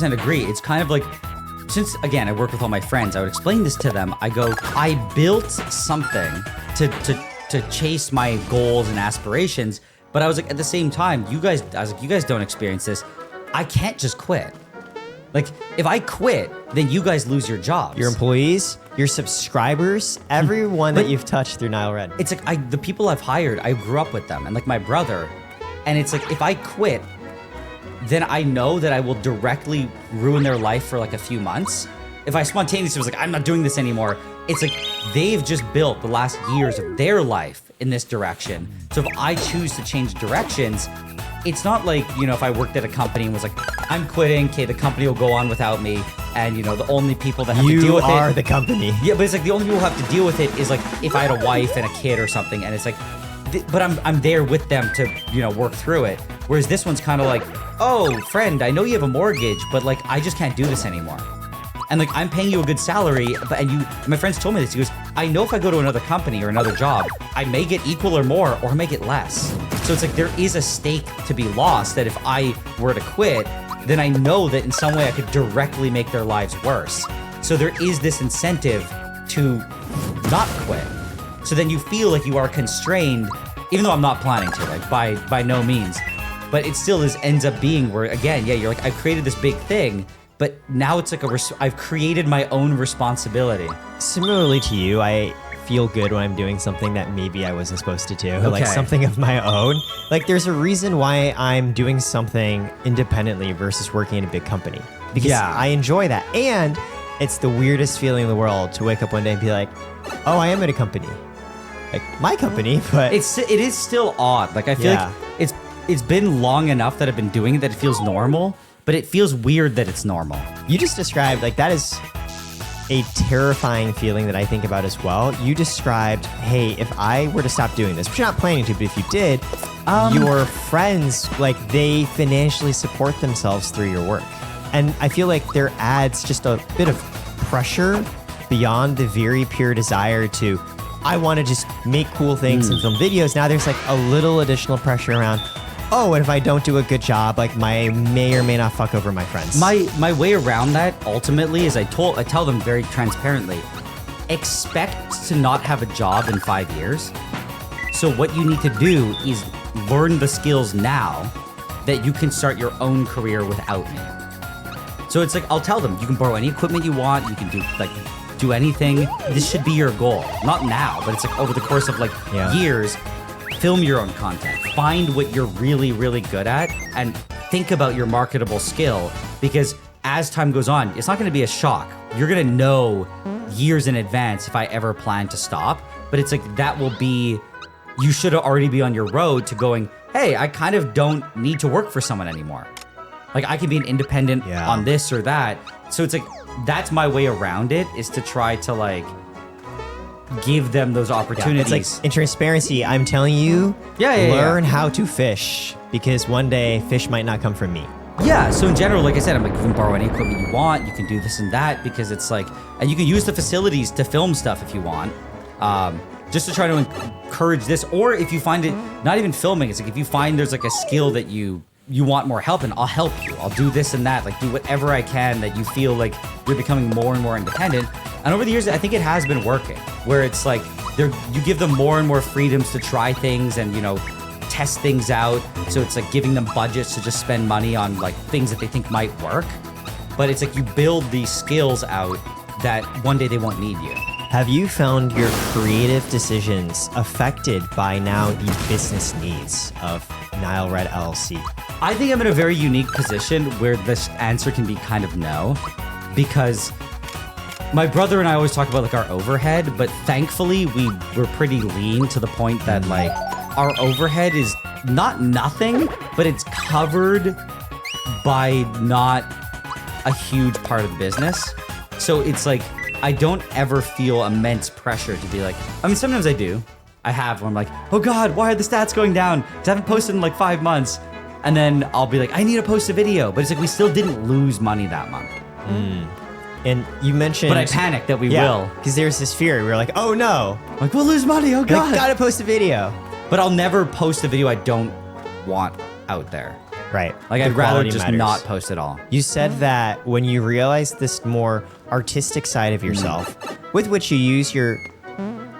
[SPEAKER 5] 100% agree. It's kind of like, since again I work with all my friends, I would explain this to them. I go, I built something to chase my goals and aspirations, but I was like, at the same time, you guys don't experience this. I can't just quit. Like, if I quit, then you guys lose your jobs.
[SPEAKER 6] Your employees, your subscribers, everyone that you've touched through Nile Red.
[SPEAKER 5] It's like the people I've hired, I grew up with them, and like my brother, and it's like if I quit, then I know that I will directly ruin their life for like a few months. If I spontaneously was like, I'm not doing this anymore, it's like they've just built the last years of their life in this direction. So if I choose to change directions, it's not like, you know, if I worked at a company and was like, I'm quitting, okay, the company will go on without me, and you know, the only people that have to deal with it—
[SPEAKER 6] You are the company.
[SPEAKER 5] Yeah, but it's like the only people who have to deal with it is like if I had a wife and a kid or something, and it's like, but I'm there with them to, you know, work through it. Whereas this one's kind of like, oh, friend, I know you have a mortgage, but like, I just can't do this anymore. And like, I'm paying you a good salary, but my friends told me this. He goes, I know if I go to another company or another job, I may get equal or more, or I may get less. So it's like, there is a stake to be lost that if I were to quit, then I know that in some way I could directly make their lives worse. So there is this incentive to not quit. So then you feel like you are constrained, even though I'm not planning to, like by no means. But it still ends up being where, again, yeah, you're like, I've created this big thing, but now it's like I've created my own responsibility.
[SPEAKER 6] Similarly to you, I feel good when I'm doing something that maybe I wasn't supposed to do, like something of my own. Like, there's a reason why I'm doing something independently versus working in a big company, because I enjoy that. And it's the weirdest feeling in the world to wake up one day and be like, oh, I am at a company, like my company, but
[SPEAKER 5] it is still odd. Like, I feel like it's been long enough that I've been doing it that it feels normal, but it feels weird that it's normal.
[SPEAKER 6] You just described, like, that is a terrifying feeling that I think about as well. You described, hey, if I were to stop doing this, which you're not planning to, but if you did, your friends, like, they financially support themselves through your work. And I feel like there adds just a bit of pressure beyond the very pure desire to, I want to just make cool things and film videos. Now there's like a little additional pressure around, oh, and if I don't do a good job, like, I may or may not fuck over my friends.
[SPEAKER 5] My way around that ultimately is I tell them very transparently, expect to not have a job in 5 years. So what you need to do is learn the skills now that you can start your own career without me. So it's like, I'll tell them, you can borrow any equipment you want, you can do anything. This should be your goal. Not now, but it's like over the course of like years, film your own content. Find what you're really, really good at and think about your marketable skill, because as time goes on, it's not going to be a shock. You're going to know years in advance if I ever plan to stop, but it's like, that will be, you should already be on your road to going, hey, I kind of don't need to work for someone anymore. Like I can be an independent on this or that. So it's like, that's my way around it, is to try to like give them those opportunities.
[SPEAKER 6] It's like in transparency, I'm telling you, learn how to fish, because one day fish might not come from me.
[SPEAKER 5] Yeah, so in general, like I said, I'm like, you can borrow any equipment you want, you can do this and that, because it's like, and you can use the facilities to film stuff if you want, just to try to encourage this. Or if you find it, not even filming, it's like if you find there's like a skill that you want more help in, I'll help you. I'll do this and that, like do whatever I can that you feel like you're becoming more and more independent. And over the years, I think it has been working, where it's like you give them more and more freedoms to try things and, you know, test things out. So it's like giving them budgets to just spend money on like things that they think might work. But it's like you build these skills out that one day they won't need you.
[SPEAKER 6] Have you found your creative decisions affected by now the business needs of Nile Red LLC?
[SPEAKER 5] I think I'm in a very unique position where this answer can be kind of no, because my brother and I always talk about like our overhead, but thankfully we were pretty lean to the point that like our overhead is not nothing, but it's covered by not a huge part of the business. So it's like, I don't ever feel immense pressure to be like, I mean, sometimes I do. I have where I'm like, oh God, why are the stats going down? 'Cause I haven't posted in like 5 months. And then I'll be like, I need to post a video. But it's like, we still didn't lose money that month.
[SPEAKER 6] And you mentioned...
[SPEAKER 5] But I panicked that we will.
[SPEAKER 6] Because there's this fear. We were like, oh no.
[SPEAKER 5] Like, we'll lose money, oh God.
[SPEAKER 6] Like, gotta post a video.
[SPEAKER 5] But I'll never post a video I don't want out there.
[SPEAKER 6] Right.
[SPEAKER 5] Like,
[SPEAKER 6] The
[SPEAKER 5] I'd rather
[SPEAKER 6] quality
[SPEAKER 5] just
[SPEAKER 6] matters.
[SPEAKER 5] not post at all.
[SPEAKER 6] You said that when you realized this more artistic side of yourself, with which you use your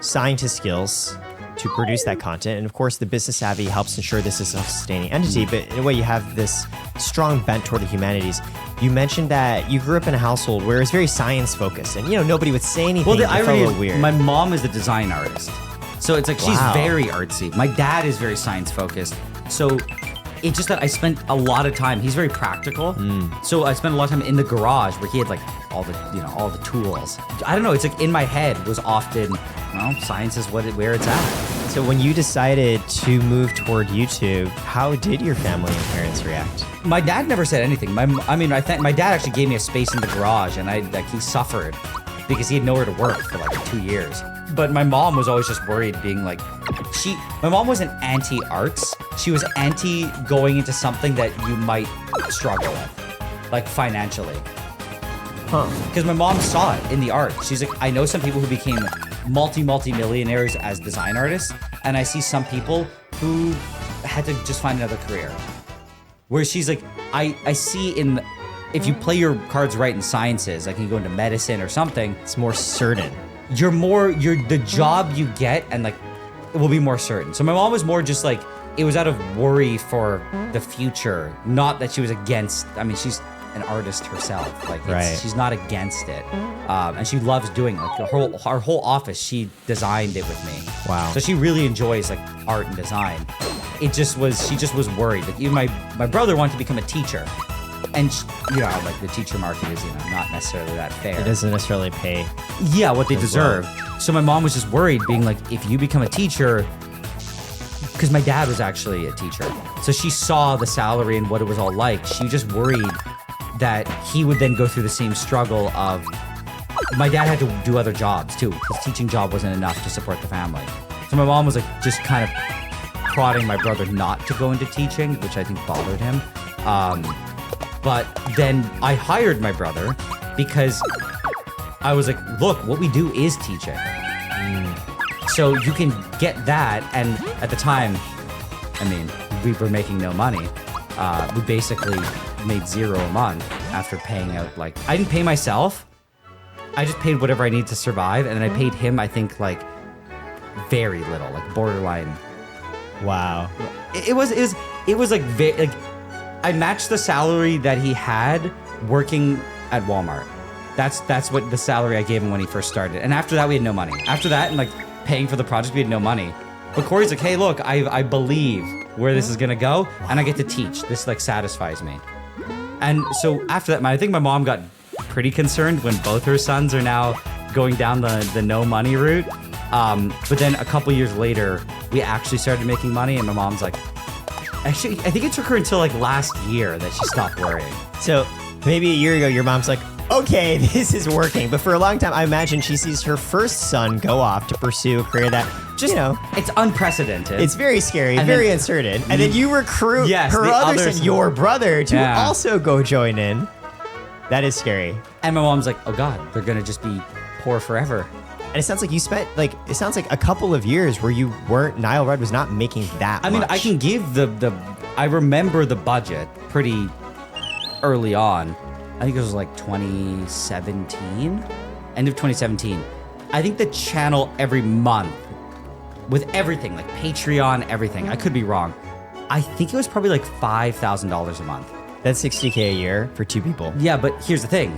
[SPEAKER 6] scientist skills to produce that content, and of course the business savvy helps ensure this is a self-sustaining entity, but in a way you have this strong bent toward the humanities. You mentioned that you grew up in a household where it's very science focused, and you know, nobody would say anything.
[SPEAKER 5] Well, the
[SPEAKER 6] that felt a
[SPEAKER 5] irony
[SPEAKER 6] little
[SPEAKER 5] is,
[SPEAKER 6] weird.
[SPEAKER 5] my mom is a design artist. So it's like, she's
[SPEAKER 6] Wow.
[SPEAKER 5] very artsy. My dad is very science focused. So it's just that I spent a lot of time, he's very practical. So I spent a lot of time in the garage where he had like all the, you know, all the tools. I don't know, it's like in my head was often, well, science is where it's at.
[SPEAKER 6] So when you decided to move toward YouTube, how did your family and parents react?
[SPEAKER 5] My dad never said anything. I think my dad actually gave me a space in the garage, and he suffered because he had nowhere to work for like 2 years. But my mom was always just worried, being like, my mom wasn't anti-arts. She was anti going into something that you might struggle with, like financially. Because my mom saw it in the art. She's like, I know some people who became multi-millionaires as design artists, and I see some people who had to just find another career. Where she's like, I see if you play your cards right in sciences, like you go into medicine or something,
[SPEAKER 6] It's more certain.
[SPEAKER 5] the job you get and like it will be more certain. So my mom was more just like, it was out of worry for the future, not that she was against. I mean, she's an artist herself, like she's not against it, and she loves doing it. Like our whole office, she designed it with me.
[SPEAKER 6] Wow.
[SPEAKER 5] So she really enjoys like art and design. She just was worried. Like even my brother wanted to become a teacher, and you know, like the teacher market is, you know, not necessarily that fair.
[SPEAKER 6] It doesn't necessarily pay.
[SPEAKER 5] Yeah, what they deserve. So my mom was just worried, being like, if you become a teacher, because my dad was actually a teacher, so she saw the salary and what it was all like. She just worried that he would then go through the same struggle of, my dad had to do other jobs too. His teaching job wasn't enough to support the family. So my mom was like just kind of prodding my brother not to go into teaching, which I think bothered him. But then I hired my brother because I was like, look, what we do is teaching. So you can get that. And at the time, I mean, we were making no money. We basically made $0 a month after paying out, like, I didn't pay myself. I just paid whatever I needed to survive. And then I paid him, I think, like, very little, like borderline.
[SPEAKER 6] Wow.
[SPEAKER 5] It was like I matched the salary that he had working at Walmart. That's what the salary I gave him when he first started. And after that, we had no money. After that, and like paying for the project, we had no money. But Corey's like, hey, look, I believe where this is gonna go, and I get to teach. This like satisfies me. And so after that, I think my mom got pretty concerned when both her sons are now going down the no money route. But then a couple years later, we actually started making money, and my mom's like, Actually, I think it took her until like last year that she stopped worrying.
[SPEAKER 6] So maybe a year ago, your mom's like, okay, this is working. But for a long time, I imagine she sees her first son go off to pursue a career that, just,
[SPEAKER 5] It's unprecedented.
[SPEAKER 6] it's very scary,
[SPEAKER 5] And
[SPEAKER 6] very
[SPEAKER 5] then-
[SPEAKER 6] uncertain. And then you recruit
[SPEAKER 5] Yes,
[SPEAKER 6] her
[SPEAKER 5] the
[SPEAKER 6] other
[SPEAKER 5] other
[SPEAKER 6] son,
[SPEAKER 5] son.
[SPEAKER 6] your brother, to
[SPEAKER 5] Yeah.
[SPEAKER 6] also go join in. That is scary.
[SPEAKER 5] And my mom's like, oh God, they're going to just be poor forever.
[SPEAKER 6] And it sounds like you spent it sounds like a couple of years where you weren't, Nile Red was not making that
[SPEAKER 5] I mean,
[SPEAKER 6] much.
[SPEAKER 5] I can give I remember the budget pretty early on. I think it was like 2017, end of 2017. I think the channel every month with everything, like Patreon, everything. I could be wrong. I think it was probably like $5,000 a month.
[SPEAKER 6] That's $60K a year for two people.
[SPEAKER 5] Yeah, but here's the thing.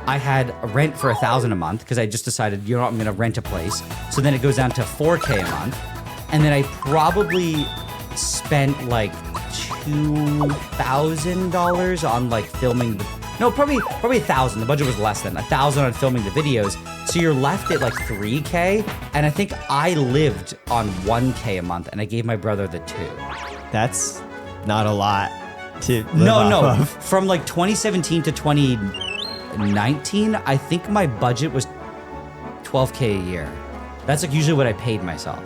[SPEAKER 5] I had a rent for $1,000 a month because I just decided, you know what, I'm gonna rent a place. So then it goes down to $4K a month. And then I probably spent like $2,000 on like filming probably $1,000. The budget was less than $1,000 on filming the videos. So you're left at like $3K. And I think I lived on $1K a month and I gave my brother the $2.
[SPEAKER 6] That's not a lot to live
[SPEAKER 5] No.
[SPEAKER 6] off of.
[SPEAKER 5] From like 2017 to 2019, I think my budget was $12K a year. That's like usually what I paid myself.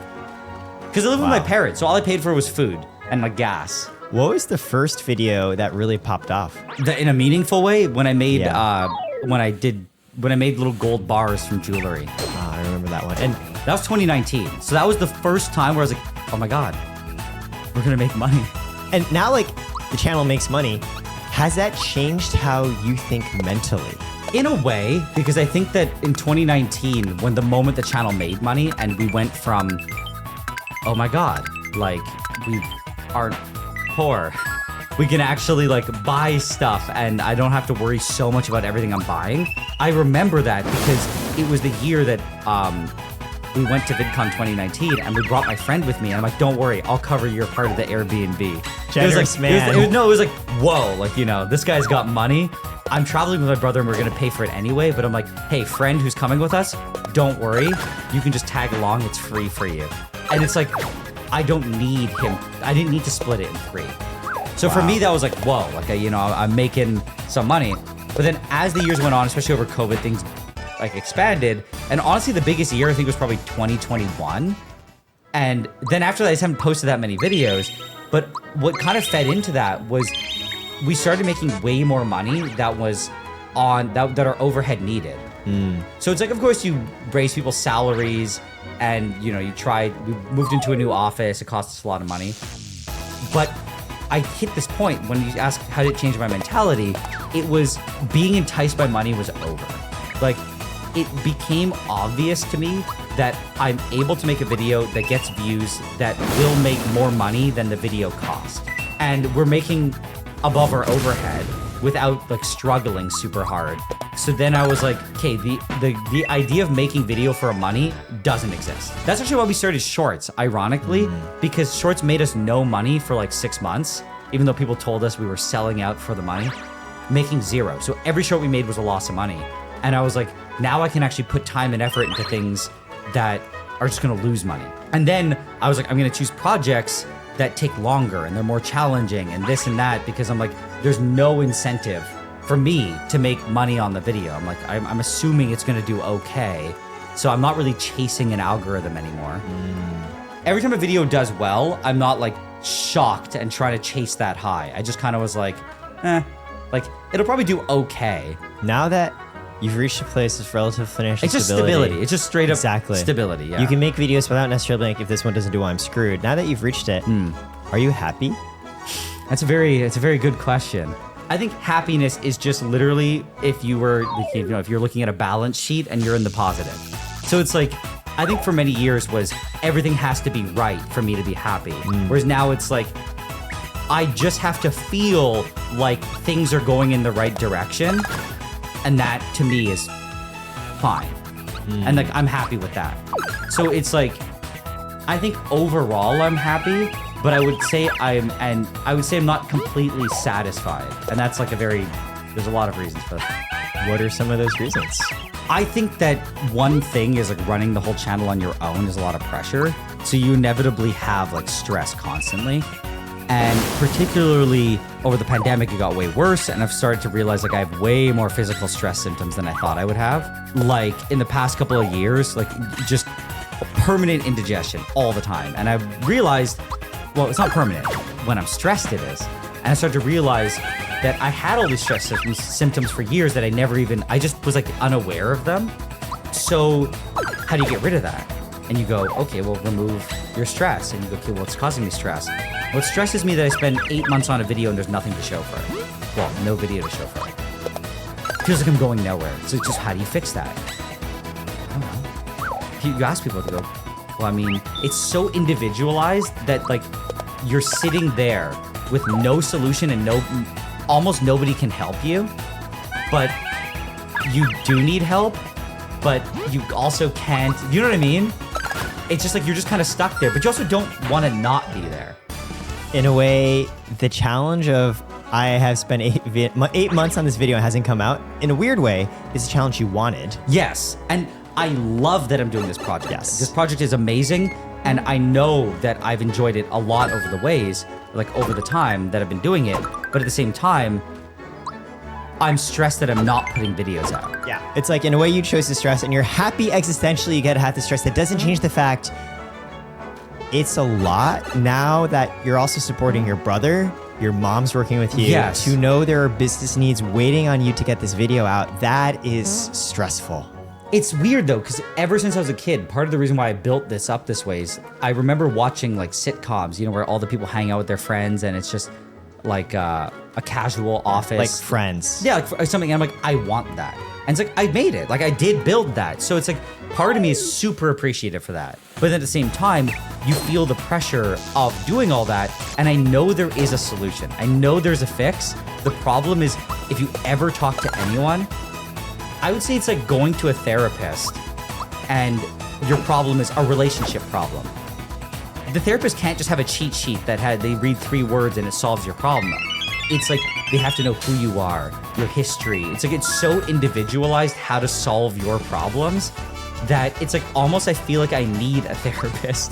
[SPEAKER 5] Because I live with my parents, so all I paid for was food and like gas.
[SPEAKER 6] What was the first video that really popped off?
[SPEAKER 5] In a meaningful way, when I made
[SPEAKER 6] Yeah.
[SPEAKER 5] when I made little gold bars from jewelry.
[SPEAKER 6] I remember that one. And
[SPEAKER 5] That was 2019. So that was the first time where I was like, oh my God, we're gonna make money.
[SPEAKER 6] and now like the channel makes money. Has that changed how you think mentally?
[SPEAKER 5] In a way, because I think that in 2019, when the moment the channel made money and we went from, oh my God, like we aren't poor. We can actually like buy stuff and I don't have to worry so much about everything I'm buying. I remember that because it was the year that we went to VidCon 2019 and we brought my friend with me and I'm like, don't worry, I'll cover your part of the Airbnb.
[SPEAKER 6] Generous man.
[SPEAKER 5] It was like, whoa, like, this guy's got money. I'm traveling with my brother and we're gonna pay for it anyway, but I'm like, hey, friend who's coming with us, don't worry. You can just tag along, it's free for you. And it's like, I don't need him. I didn't need to split it in 3. So for me, that was like, whoa, like, I'm making some money. But then as the years went on, especially over COVID, things like expanded. And honestly, the biggest year I think was probably 2021. And then after that, I just haven't posted that many videos. But what kind of fed into that was we started making way more money that was that our overhead needed. So it's like, of course, you raise people's salaries and, we moved into a new office. It cost us a lot of money. But I hit this point when you ask how did it change my mentality, it was being enticed by money was over. Like, it became obvious to me that I'm able to make a video that gets views that will make more money than the video cost. And we're making above our overhead without like struggling super hard. So then I was like, okay, the idea of making video for money doesn't exist. That's actually why we started Shorts, ironically, because Shorts made us no money for like 6 months, even though people told us we were selling out for the money, making 0. So every short we made was a loss of money. And I was like, now I can actually put time and effort into things that are just gonna lose money. And then I was like, I'm gonna choose projects that take longer and they're more challenging and this and that, because I'm like, there's no incentive for me to make money on the video. I'm like, I'm assuming it's gonna do okay. So I'm not really chasing an algorithm anymore. Every time a video does well, I'm not like shocked and trying to chase that high. I just kind of was like, like it'll probably do okay.
[SPEAKER 6] Now that you've reached a place of relative financial
[SPEAKER 5] It's just stability. It's just straight up
[SPEAKER 6] Exactly.
[SPEAKER 5] stability. Yeah.
[SPEAKER 6] You can make videos without necessarily being like, if this one doesn't do well, I'm screwed. Now that you've reached it, are you happy?
[SPEAKER 5] It's a very good question. I think happiness is just literally if you're looking at a balance sheet and you're in the positive. So it's like, I think for many years was everything has to be right for me to be happy. Whereas now it's like, I just have to feel like things are going in the right direction. And that to me is fine. And like, I'm happy with that. So it's like, I think overall I'm happy, but I would say I'm not completely satisfied. And that's like there's a lot of reasons for that.
[SPEAKER 6] What are some of those reasons?
[SPEAKER 5] I think that one thing is like running the whole channel on your own is a lot of pressure. So you inevitably have like stress constantly. And particularly over the pandemic, it got way worse. And I've started to realize like I have way more physical stress symptoms than I thought I would have. Like in the past couple of years, like just permanent indigestion all the time. And I've realized, well, it's not permanent. When I'm stressed, it is. And I started to realize that I had all these stress symptoms for years that I just was like unaware of them. So how do you get rid of that? And you go, okay, well, remove your stress. And you go, okay, what's causing me stress? Well, it stresses me that I spend 8 months on a video and there's nothing to show for it. Well, no video to show for it. Feels like I'm going nowhere. So it's just, how do you fix that? I don't know. You ask people, they go, well, I mean, it's so individualized that like you're sitting there with no solution and almost nobody can help you, but you do need help, but you also can't, you know what I mean? It's just like you're just kind of stuck there, but you also don't want to not be there.
[SPEAKER 6] In a way, the challenge of I have spent 8 months on this video and it hasn't come out, in a weird way, is a challenge you wanted.
[SPEAKER 5] Yes, and I love that I'm doing this project.
[SPEAKER 6] Yes.
[SPEAKER 5] This project is amazing, and I know that I've enjoyed it a lot over the time that I've been doing it, but at the same time, I'm stressed that I'm not putting videos out.
[SPEAKER 6] Yeah. It's like, in a way, you chose to stress, and you're happy existentially you gotta have to stress. That doesn't change the fact it's a lot now that you're also supporting your brother, your mom's working with you.
[SPEAKER 5] Yes.
[SPEAKER 6] To know there are business needs waiting on you to get this video out, that is stressful.
[SPEAKER 5] It's weird though, because ever since I was a kid, part of the reason why I built this up this way is I remember watching like sitcoms, you know, where all the people hang out with their friends and it's just like a casual office.
[SPEAKER 6] Like Friends.
[SPEAKER 5] Yeah, like something. And I'm like, I want that. And it's like, I made it. Like, I did build that. So it's like, part of me is super appreciative for that. But then at the same time, you feel the pressure of doing all that. And I know there is a solution. I know there's a fix. The problem is, if you ever talk to anyone, I would say it's like going to a therapist and your problem is a relationship problem. The therapist can't just have a cheat sheet that they read 3 words and it solves your problem. It's like they have to know who you are, your history. It's like it's so individualized how to solve your problems that it's like almost I feel like I need a therapist,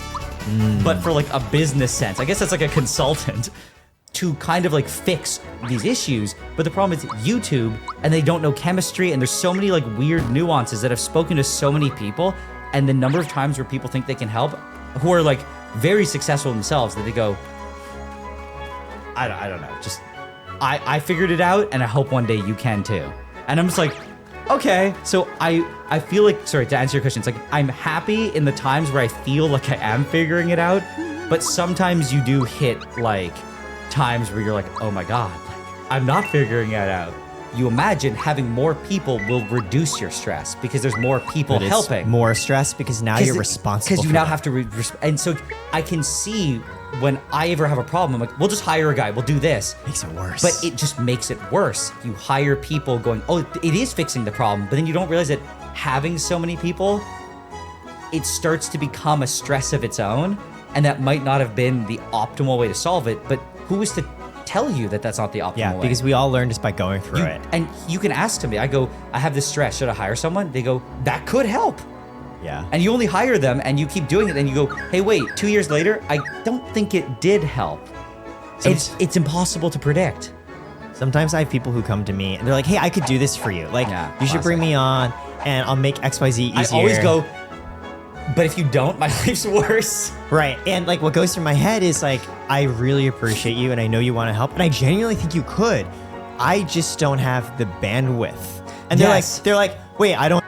[SPEAKER 5] but for like a business sense. I guess that's like a consultant to kind of like fix these issues. But the problem is YouTube, and they don't know chemistry, and there's so many like weird nuances that I've spoken to so many people, and the number of times where people think they can help, who are like very successful themselves, that they go, I don't know, just I figured it out, and I hope one day you can too. And I'm just like, okay. So I feel like, sorry, to answer your question, it's like I'm happy in the times where I feel like I am figuring it out, but sometimes you do hit like times where you're like, oh my God, like, I'm not figuring it out. You imagine having more people will reduce your stress because there's more people
[SPEAKER 6] But it's
[SPEAKER 5] helping.
[SPEAKER 6] more stress because now you're responsible.
[SPEAKER 5] Because you
[SPEAKER 6] for
[SPEAKER 5] now
[SPEAKER 6] them.
[SPEAKER 5] have to, and so I can see when I ever have a problem, I'm like, we'll just hire a guy, we'll do this.
[SPEAKER 6] Makes it worse.
[SPEAKER 5] But it just makes it worse. You hire people going, oh, it is fixing the problem, but then you don't realize that having so many people, it starts to become a stress of its own, and that might not have been the optimal way to solve it, but who is to tell you that that's not the optimal
[SPEAKER 6] yeah,
[SPEAKER 5] way?
[SPEAKER 6] because we all learn just by going through it.
[SPEAKER 5] And you can ask to me, I go, I have this stress, should I hire someone? They go, that could help.
[SPEAKER 6] Yeah.
[SPEAKER 5] And you only hire them and you keep doing it and you go, hey, wait, 2 years later, I don't think it did help. It's impossible to predict.
[SPEAKER 6] Sometimes I have people who come to me and they're like, hey, I could do this for you. Like,
[SPEAKER 5] Yeah,
[SPEAKER 6] you should bring
[SPEAKER 5] classic.
[SPEAKER 6] me on and I'll make XYZ easier.
[SPEAKER 5] I always go, but if you don't, my life's worse.
[SPEAKER 6] Right. And like what goes through my head is like, I really appreciate you and I know you want to help and I genuinely think you could. I just don't have the bandwidth. And
[SPEAKER 5] Yes.
[SPEAKER 6] they're like, wait, I don't.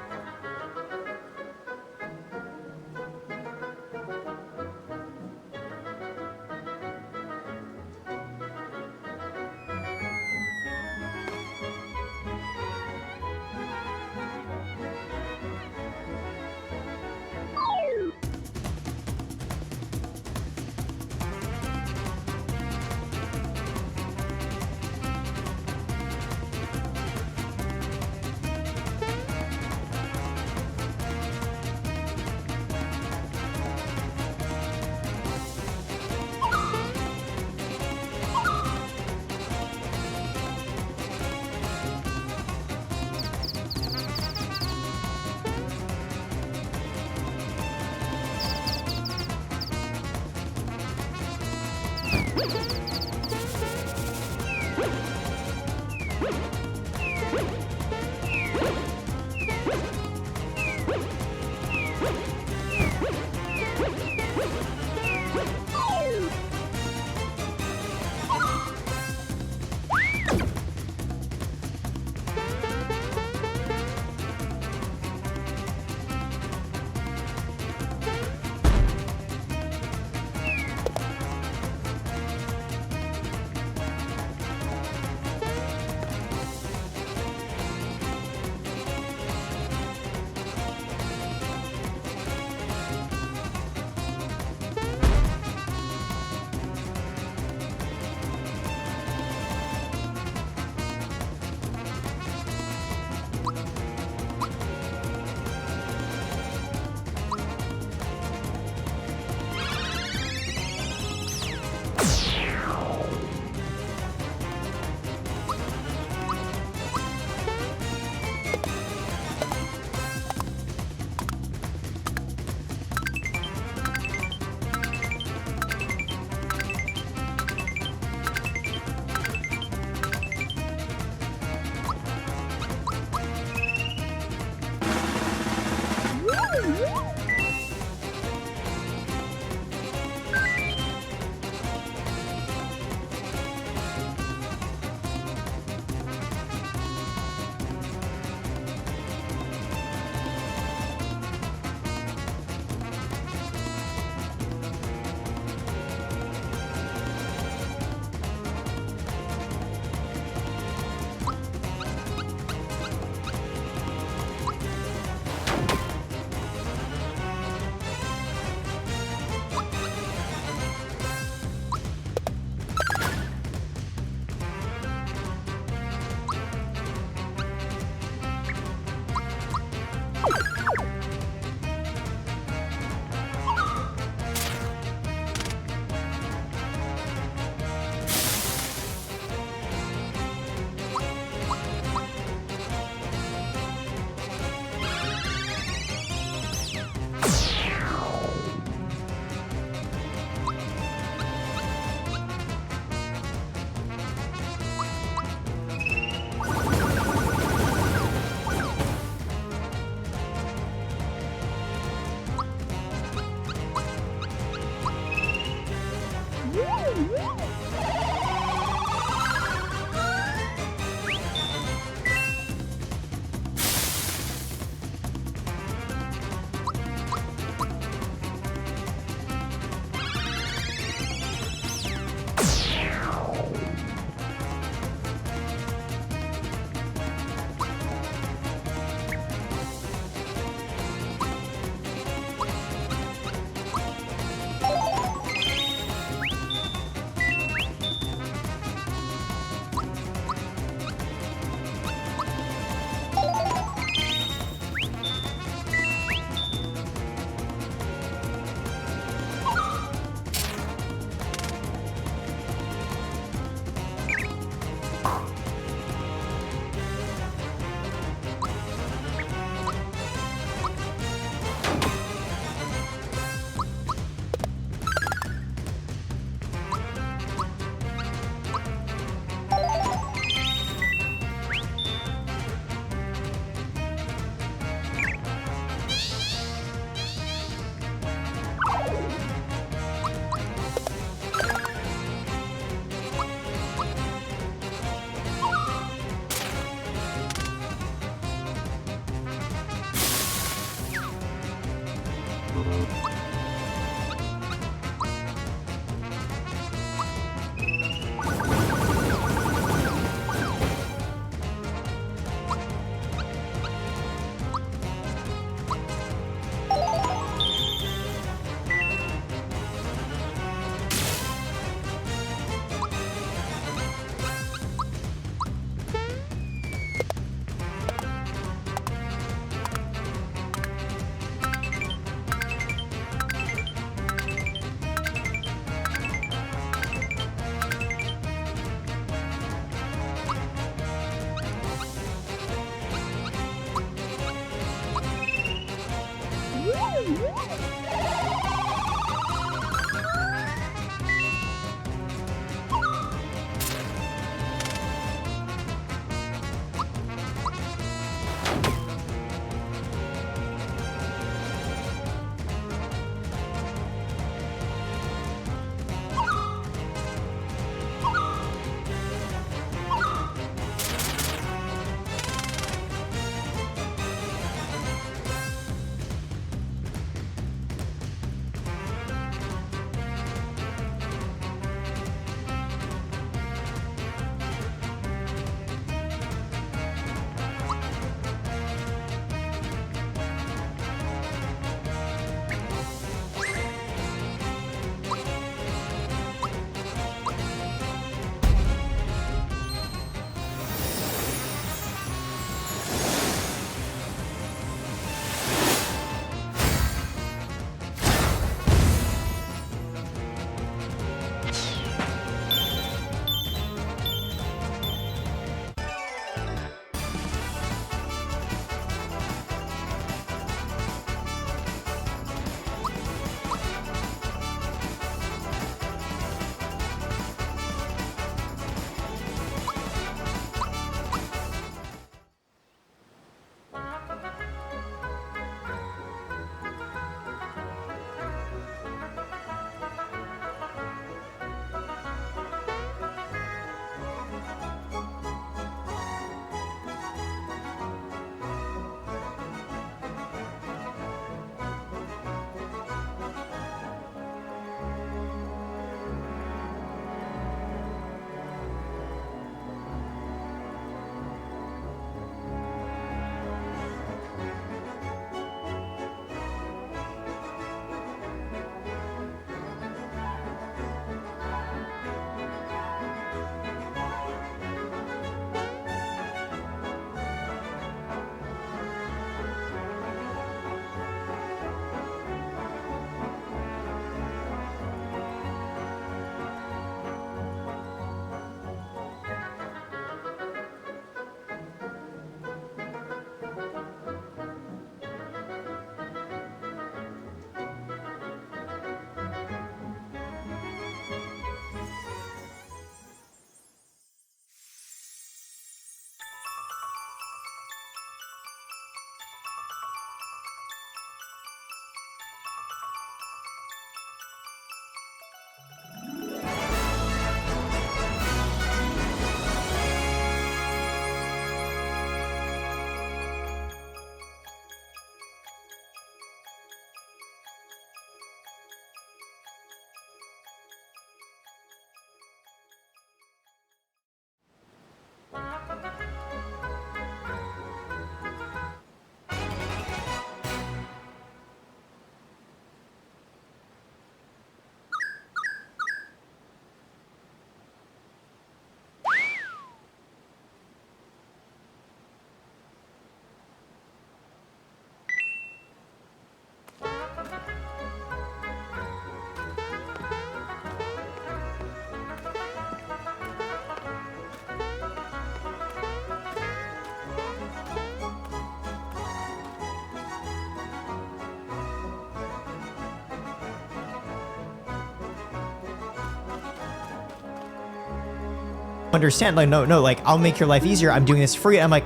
[SPEAKER 6] understand. Like, no, like, I'll make your life easier. I'm doing this for you. I'm like,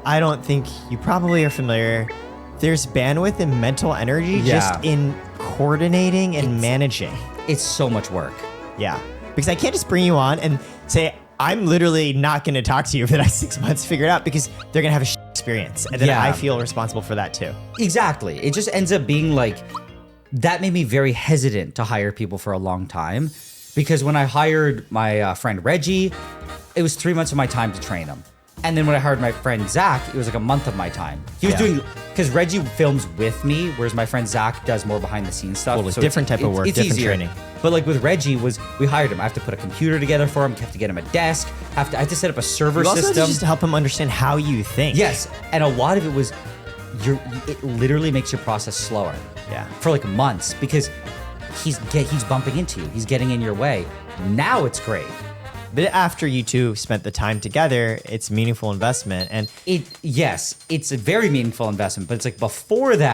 [SPEAKER 6] I don't think you probably are familiar. There's bandwidth and mental energy just in coordinating and managing.
[SPEAKER 5] It's so much work.
[SPEAKER 6] Yeah. Because I can't just bring you on and say, I'm literally not going to talk to you for the next 6 months to figure it out, because they're going to have a experience. And then I feel responsible for that too.
[SPEAKER 5] Exactly. It just ends up being like, that made me very hesitant to hire people for a long time, because when I hired my friend Reggie, it was 3 months of my time to train him. And then when I hired my friend Zach, it was like a month of my time. He was doing, because Reggie films with me, whereas my friend Zach does more behind the scenes stuff.
[SPEAKER 6] Well, so different type of work, different
[SPEAKER 5] easier.
[SPEAKER 6] training.
[SPEAKER 5] But like with Reggie, we hired him. I have to put a computer together for him. I have to get him a desk. I have to set up a server
[SPEAKER 6] You also
[SPEAKER 5] system.
[SPEAKER 6] have to just help him understand how you think.
[SPEAKER 5] Yes, and a lot of it was, it literally makes your process slower.
[SPEAKER 6] Yeah.
[SPEAKER 5] For like months, because he's bumping into you. He's getting in your way. Now it's great.
[SPEAKER 6] But after you two spent the time together, it's meaningful investment. And
[SPEAKER 5] It's a very meaningful investment, but it's like before that.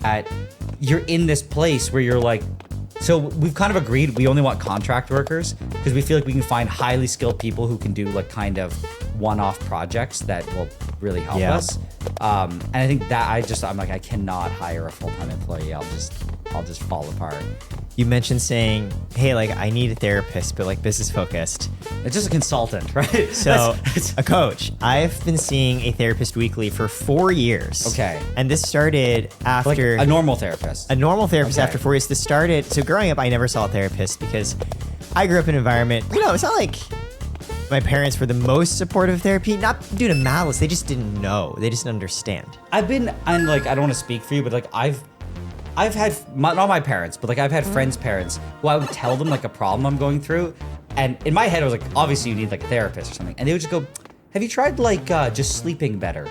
[SPEAKER 5] that you're in this place where you're like, so we've kind of agreed we only want contract workers because we feel like we can find highly skilled people who can do like kind of one-off projects that will really help us. And I think that I'm like, I cannot hire a full-time employee. I'll just fall apart.
[SPEAKER 6] You mentioned saying, hey, like I need a therapist, but like business focused.
[SPEAKER 5] It's just a consultant, right?
[SPEAKER 6] So a coach. I've been seeing a therapist weekly for 4 years.
[SPEAKER 5] Okay.
[SPEAKER 6] And this started after
[SPEAKER 5] like a normal therapist.
[SPEAKER 6] A normal therapist
[SPEAKER 5] Okay.
[SPEAKER 6] after 4 years. This started, so growing up, I never saw a therapist because I grew up in an environment, it's not like my parents were the most supportive of therapy, not due to malice. They just didn't know. They just didn't understand.
[SPEAKER 5] And like, I don't want to speak for you, but like I've had, not my parents, but like I've had friends' parents who I would tell them like a problem I'm going through. And in my head, I was like, obviously you need like a therapist or something. And they would just go, have you tried like just sleeping better?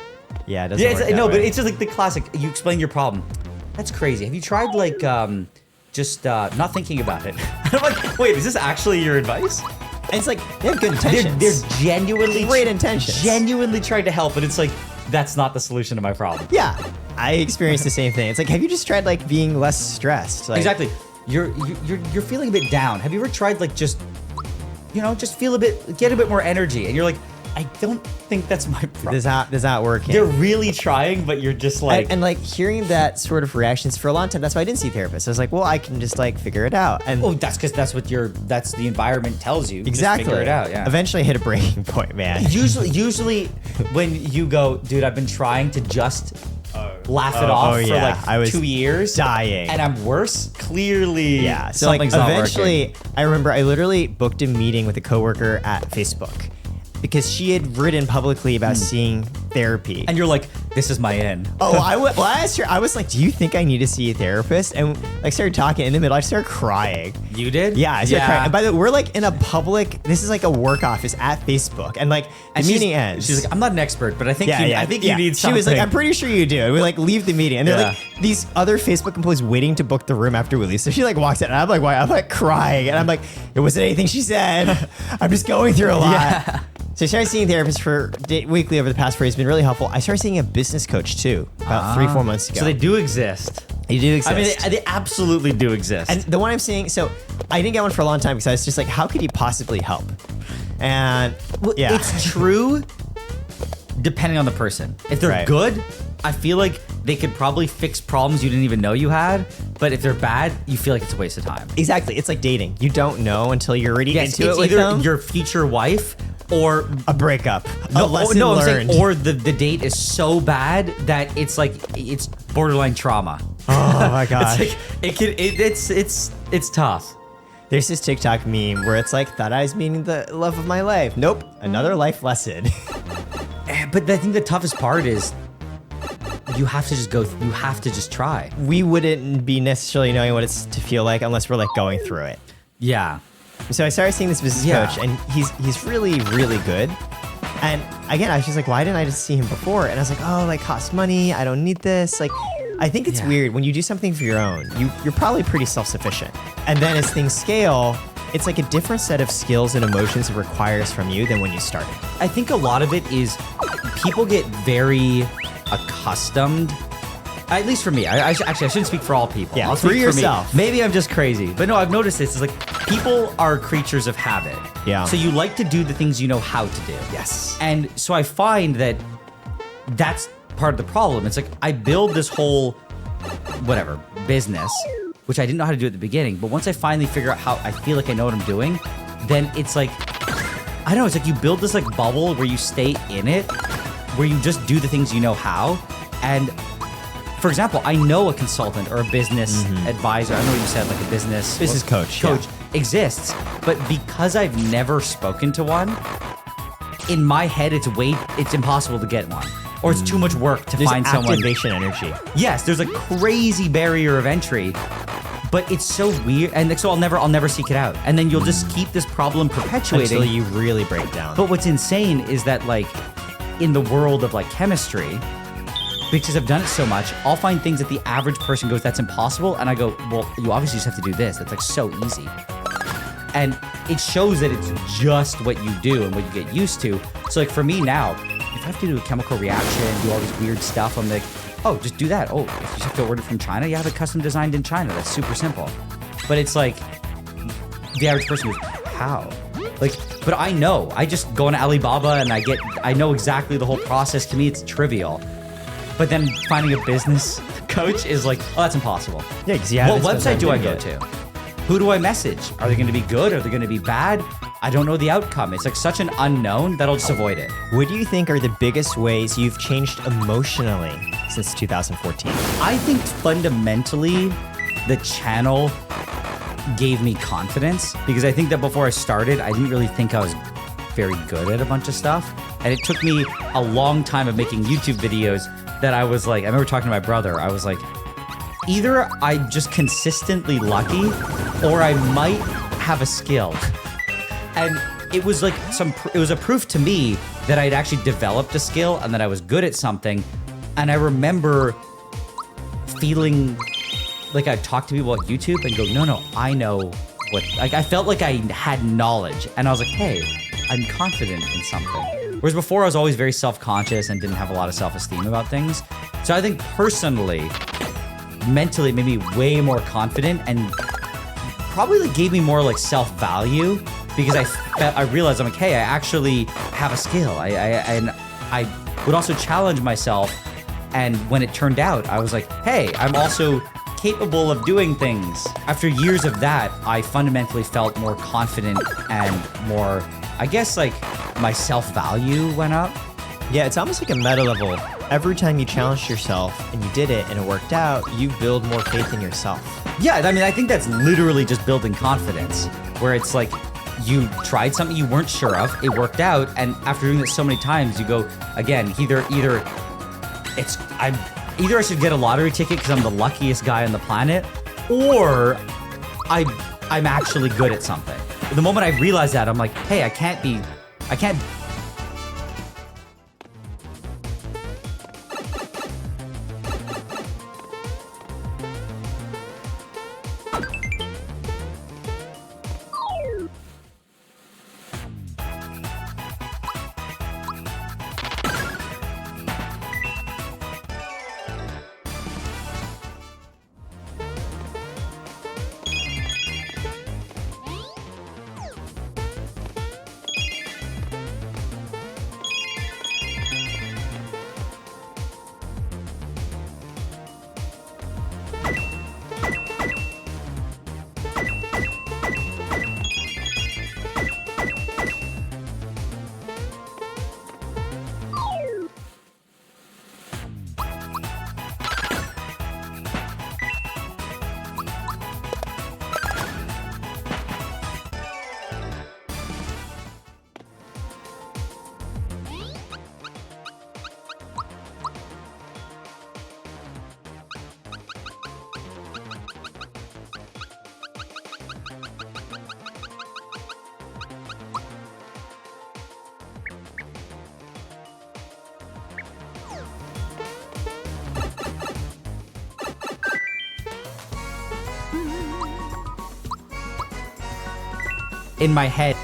[SPEAKER 6] Yeah, it doesn't work that
[SPEAKER 5] no,
[SPEAKER 6] way.
[SPEAKER 5] but it's just like the classic, you explain your problem. That's crazy. Have you tried like just not thinking about it? I'm like, wait, is this actually your advice?
[SPEAKER 6] And it's like, they have good intentions.
[SPEAKER 5] They're genuinely
[SPEAKER 6] Great intentions.
[SPEAKER 5] Genuinely trying to help, but it's like, that's not the solution to my problem.
[SPEAKER 6] Yeah, I experienced the same thing. It's like, have you just tried like being less stressed? Like,
[SPEAKER 5] Exactly. You're feeling a bit down. Have you ever tried like just get a bit more energy? And you're like, I don't think that's my problem.
[SPEAKER 6] Does not working.
[SPEAKER 5] They're really trying, but you're just like,
[SPEAKER 6] and like hearing that sort of reactions for a long time. That's why I didn't see therapists. I was like, well, I can just like figure it out. And
[SPEAKER 5] oh, that's because that's the environment tells you.
[SPEAKER 6] exactly,
[SPEAKER 5] Just figure it out. Yeah.
[SPEAKER 6] Eventually, I hit a breaking point, man.
[SPEAKER 5] Usually, when you go, dude, I've been trying to just laugh it off for like
[SPEAKER 6] I was
[SPEAKER 5] 2 years,
[SPEAKER 6] dying,
[SPEAKER 5] and I'm worse. Clearly,
[SPEAKER 6] yeah. So like
[SPEAKER 5] something's not
[SPEAKER 6] eventually,
[SPEAKER 5] working.
[SPEAKER 6] I remember I literally booked a meeting with a coworker at Facebook because she had written publicly about seeing therapy.
[SPEAKER 5] And you're like, this is my end.
[SPEAKER 6] Oh, I asked her, I was like, do you think I need to see a therapist? And like started talking in the middle, I started crying.
[SPEAKER 5] You did?
[SPEAKER 6] Yeah, I started crying. And by the way, we're like in a public, this is like a work office at Facebook. And like the meeting ends.
[SPEAKER 5] She's like, I'm not an expert, but I think you need something.
[SPEAKER 6] She was like, I'm pretty sure you do. And we like leave the meeting. And they're
[SPEAKER 5] Yeah.
[SPEAKER 6] like these other Facebook employees waiting to book the room after we leave. So she like walks in and I'm like, why? I'm like crying. And I'm like, it wasn't anything she said. I'm just going through a lot.
[SPEAKER 5] Yeah.
[SPEAKER 6] So I started seeing therapists weekly over the past 4 years. It's been really helpful. I started seeing a business coach too about 3-4 months ago.
[SPEAKER 5] So they do exist.
[SPEAKER 6] They do exist.
[SPEAKER 5] I mean, they absolutely do exist.
[SPEAKER 6] And the one I'm seeing, so I didn't get one for a long time because I was just like, how could he possibly help? And yeah,
[SPEAKER 5] It's true depending on the person. If they're
[SPEAKER 6] Right.
[SPEAKER 5] good, I feel like they could probably fix problems you didn't even know you had. But if they're bad, you feel like it's a waste of time.
[SPEAKER 6] exactly. It's like dating. You don't know until you're already
[SPEAKER 5] Yes,
[SPEAKER 6] into
[SPEAKER 5] it's
[SPEAKER 6] it with
[SPEAKER 5] either
[SPEAKER 6] them.
[SPEAKER 5] your future wife or
[SPEAKER 6] A breakup. A lesson
[SPEAKER 5] I'm
[SPEAKER 6] learned.
[SPEAKER 5] saying, or the date is so bad that it's like it's borderline trauma.
[SPEAKER 6] Oh my gosh.
[SPEAKER 5] It's tough.
[SPEAKER 6] There's this TikTok meme where it's like, thought I was meeting the love of my life. Nope. Another life lesson.
[SPEAKER 5] But I think the toughest part is you have to just go. You have to just try.
[SPEAKER 6] We wouldn't be necessarily knowing what it's to feel like unless we're like going through it.
[SPEAKER 5] Yeah.
[SPEAKER 6] So I started seeing this business
[SPEAKER 5] Yeah.
[SPEAKER 6] coach, and he's really, really good. And again, I was just like, why didn't I just see him before? And I was like, oh, like costs money. I don't need this. Like, I think it's
[SPEAKER 5] Yeah.
[SPEAKER 6] weird when you do something for your own. You're probably pretty self-sufficient. And then as things scale, it's like a different set of skills and emotions it requires from you than when you started.
[SPEAKER 5] I think a lot of it is people get very accustomed. At least for me, I shouldn't speak for all people.
[SPEAKER 6] Yeah,
[SPEAKER 5] I'll
[SPEAKER 6] for
[SPEAKER 5] speak
[SPEAKER 6] yourself.
[SPEAKER 5] For me. Maybe I'm just crazy, but no, I've noticed this. Is like people are creatures of habit.
[SPEAKER 6] Yeah.
[SPEAKER 5] So you like to do the things you know how to do.
[SPEAKER 6] Yes.
[SPEAKER 5] And so I find that that's part of the problem. It's like I build this whole business, which I didn't know how to do at the beginning. But once I finally figure out how I feel like I know what I'm doing, then it's like, I don't know, it's like you build this like bubble where you stay in it, where you just do the things you know how. And for example, I know a consultant or a business advisor. I know what you said, like a business
[SPEAKER 6] coach
[SPEAKER 5] exists. But because I've never spoken to one, in my head, it's impossible to get one. Or it's too much work to
[SPEAKER 6] There's
[SPEAKER 5] find someone.
[SPEAKER 6] activation energy.
[SPEAKER 5] Yes, there's a crazy barrier of entry, but it's so weird, and so I'll never seek it out, and then you'll just keep this problem perpetuating
[SPEAKER 6] Until you really break down.
[SPEAKER 5] But what's insane is that like in the world of like chemistry, because I've done it so much, I'll find things that the average person goes, that's impossible, and I go, well, you obviously just have to do this. That's like so easy. And it shows that it's just what you do and what you get used to. So like for me now, if I have to do a chemical reaction, do all this weird stuff, I'm like, oh, just do that. Oh, if you have to order from China, you have it custom designed in China. That's super simple. But it's like, the average person goes, how? Like, but I know. I just go on Alibaba and I know exactly the whole process. To me, it's trivial. But then finding a business coach is like, oh, that's impossible.
[SPEAKER 6] Yeah, because you haven't
[SPEAKER 5] what
[SPEAKER 6] spent
[SPEAKER 5] website do I
[SPEAKER 6] time
[SPEAKER 5] go
[SPEAKER 6] doing
[SPEAKER 5] to? Who do I message? Are they going to be good? Are they going to be bad? I don't know the outcome. It's like such an unknown that I'll just avoid it.
[SPEAKER 6] What do you think are the biggest ways you've changed emotionally since 2014?
[SPEAKER 5] I think fundamentally, the channel gave me confidence because I think that before I started, I didn't really think I was very good at a bunch of stuff. And it took me a long time of making YouTube videos that I was like, I remember talking to my brother, I was like, either I'm just consistently lucky or I might have a skill. And it was like it was a proof to me that I'd actually developed a skill and that I was good at something. And I remember feeling like I'd talk to people at YouTube and go, no, I know what, like I felt like I had knowledge and I was like, hey, I'm confident in something. Whereas before I was always very self-conscious and didn't have a lot of self-esteem about things. So I think personally, mentally it made me way more confident and probably like gave me more like self-value because I realized I'm like, hey, I actually have a skill. I would also challenge myself. And when it turned out, I was like, hey, I'm also capable of doing things. After years of that, I fundamentally felt more confident and more, I guess, like my self-value went up.
[SPEAKER 6] Yeah, it's almost like a meta level. Every time you challenged yourself and you did it and it worked out, you build more faith in yourself.
[SPEAKER 5] Yeah, I mean, I think that's literally just building confidence, where it's like you tried something you weren't sure of, it worked out, and after doing it so many times, you go, again, either I should get a lottery ticket because I'm the luckiest guy on the planet, or I'm actually good at something. The moment I realized that, I'm like, hey, I can't. In my head,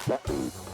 [SPEAKER 3] Yahoo!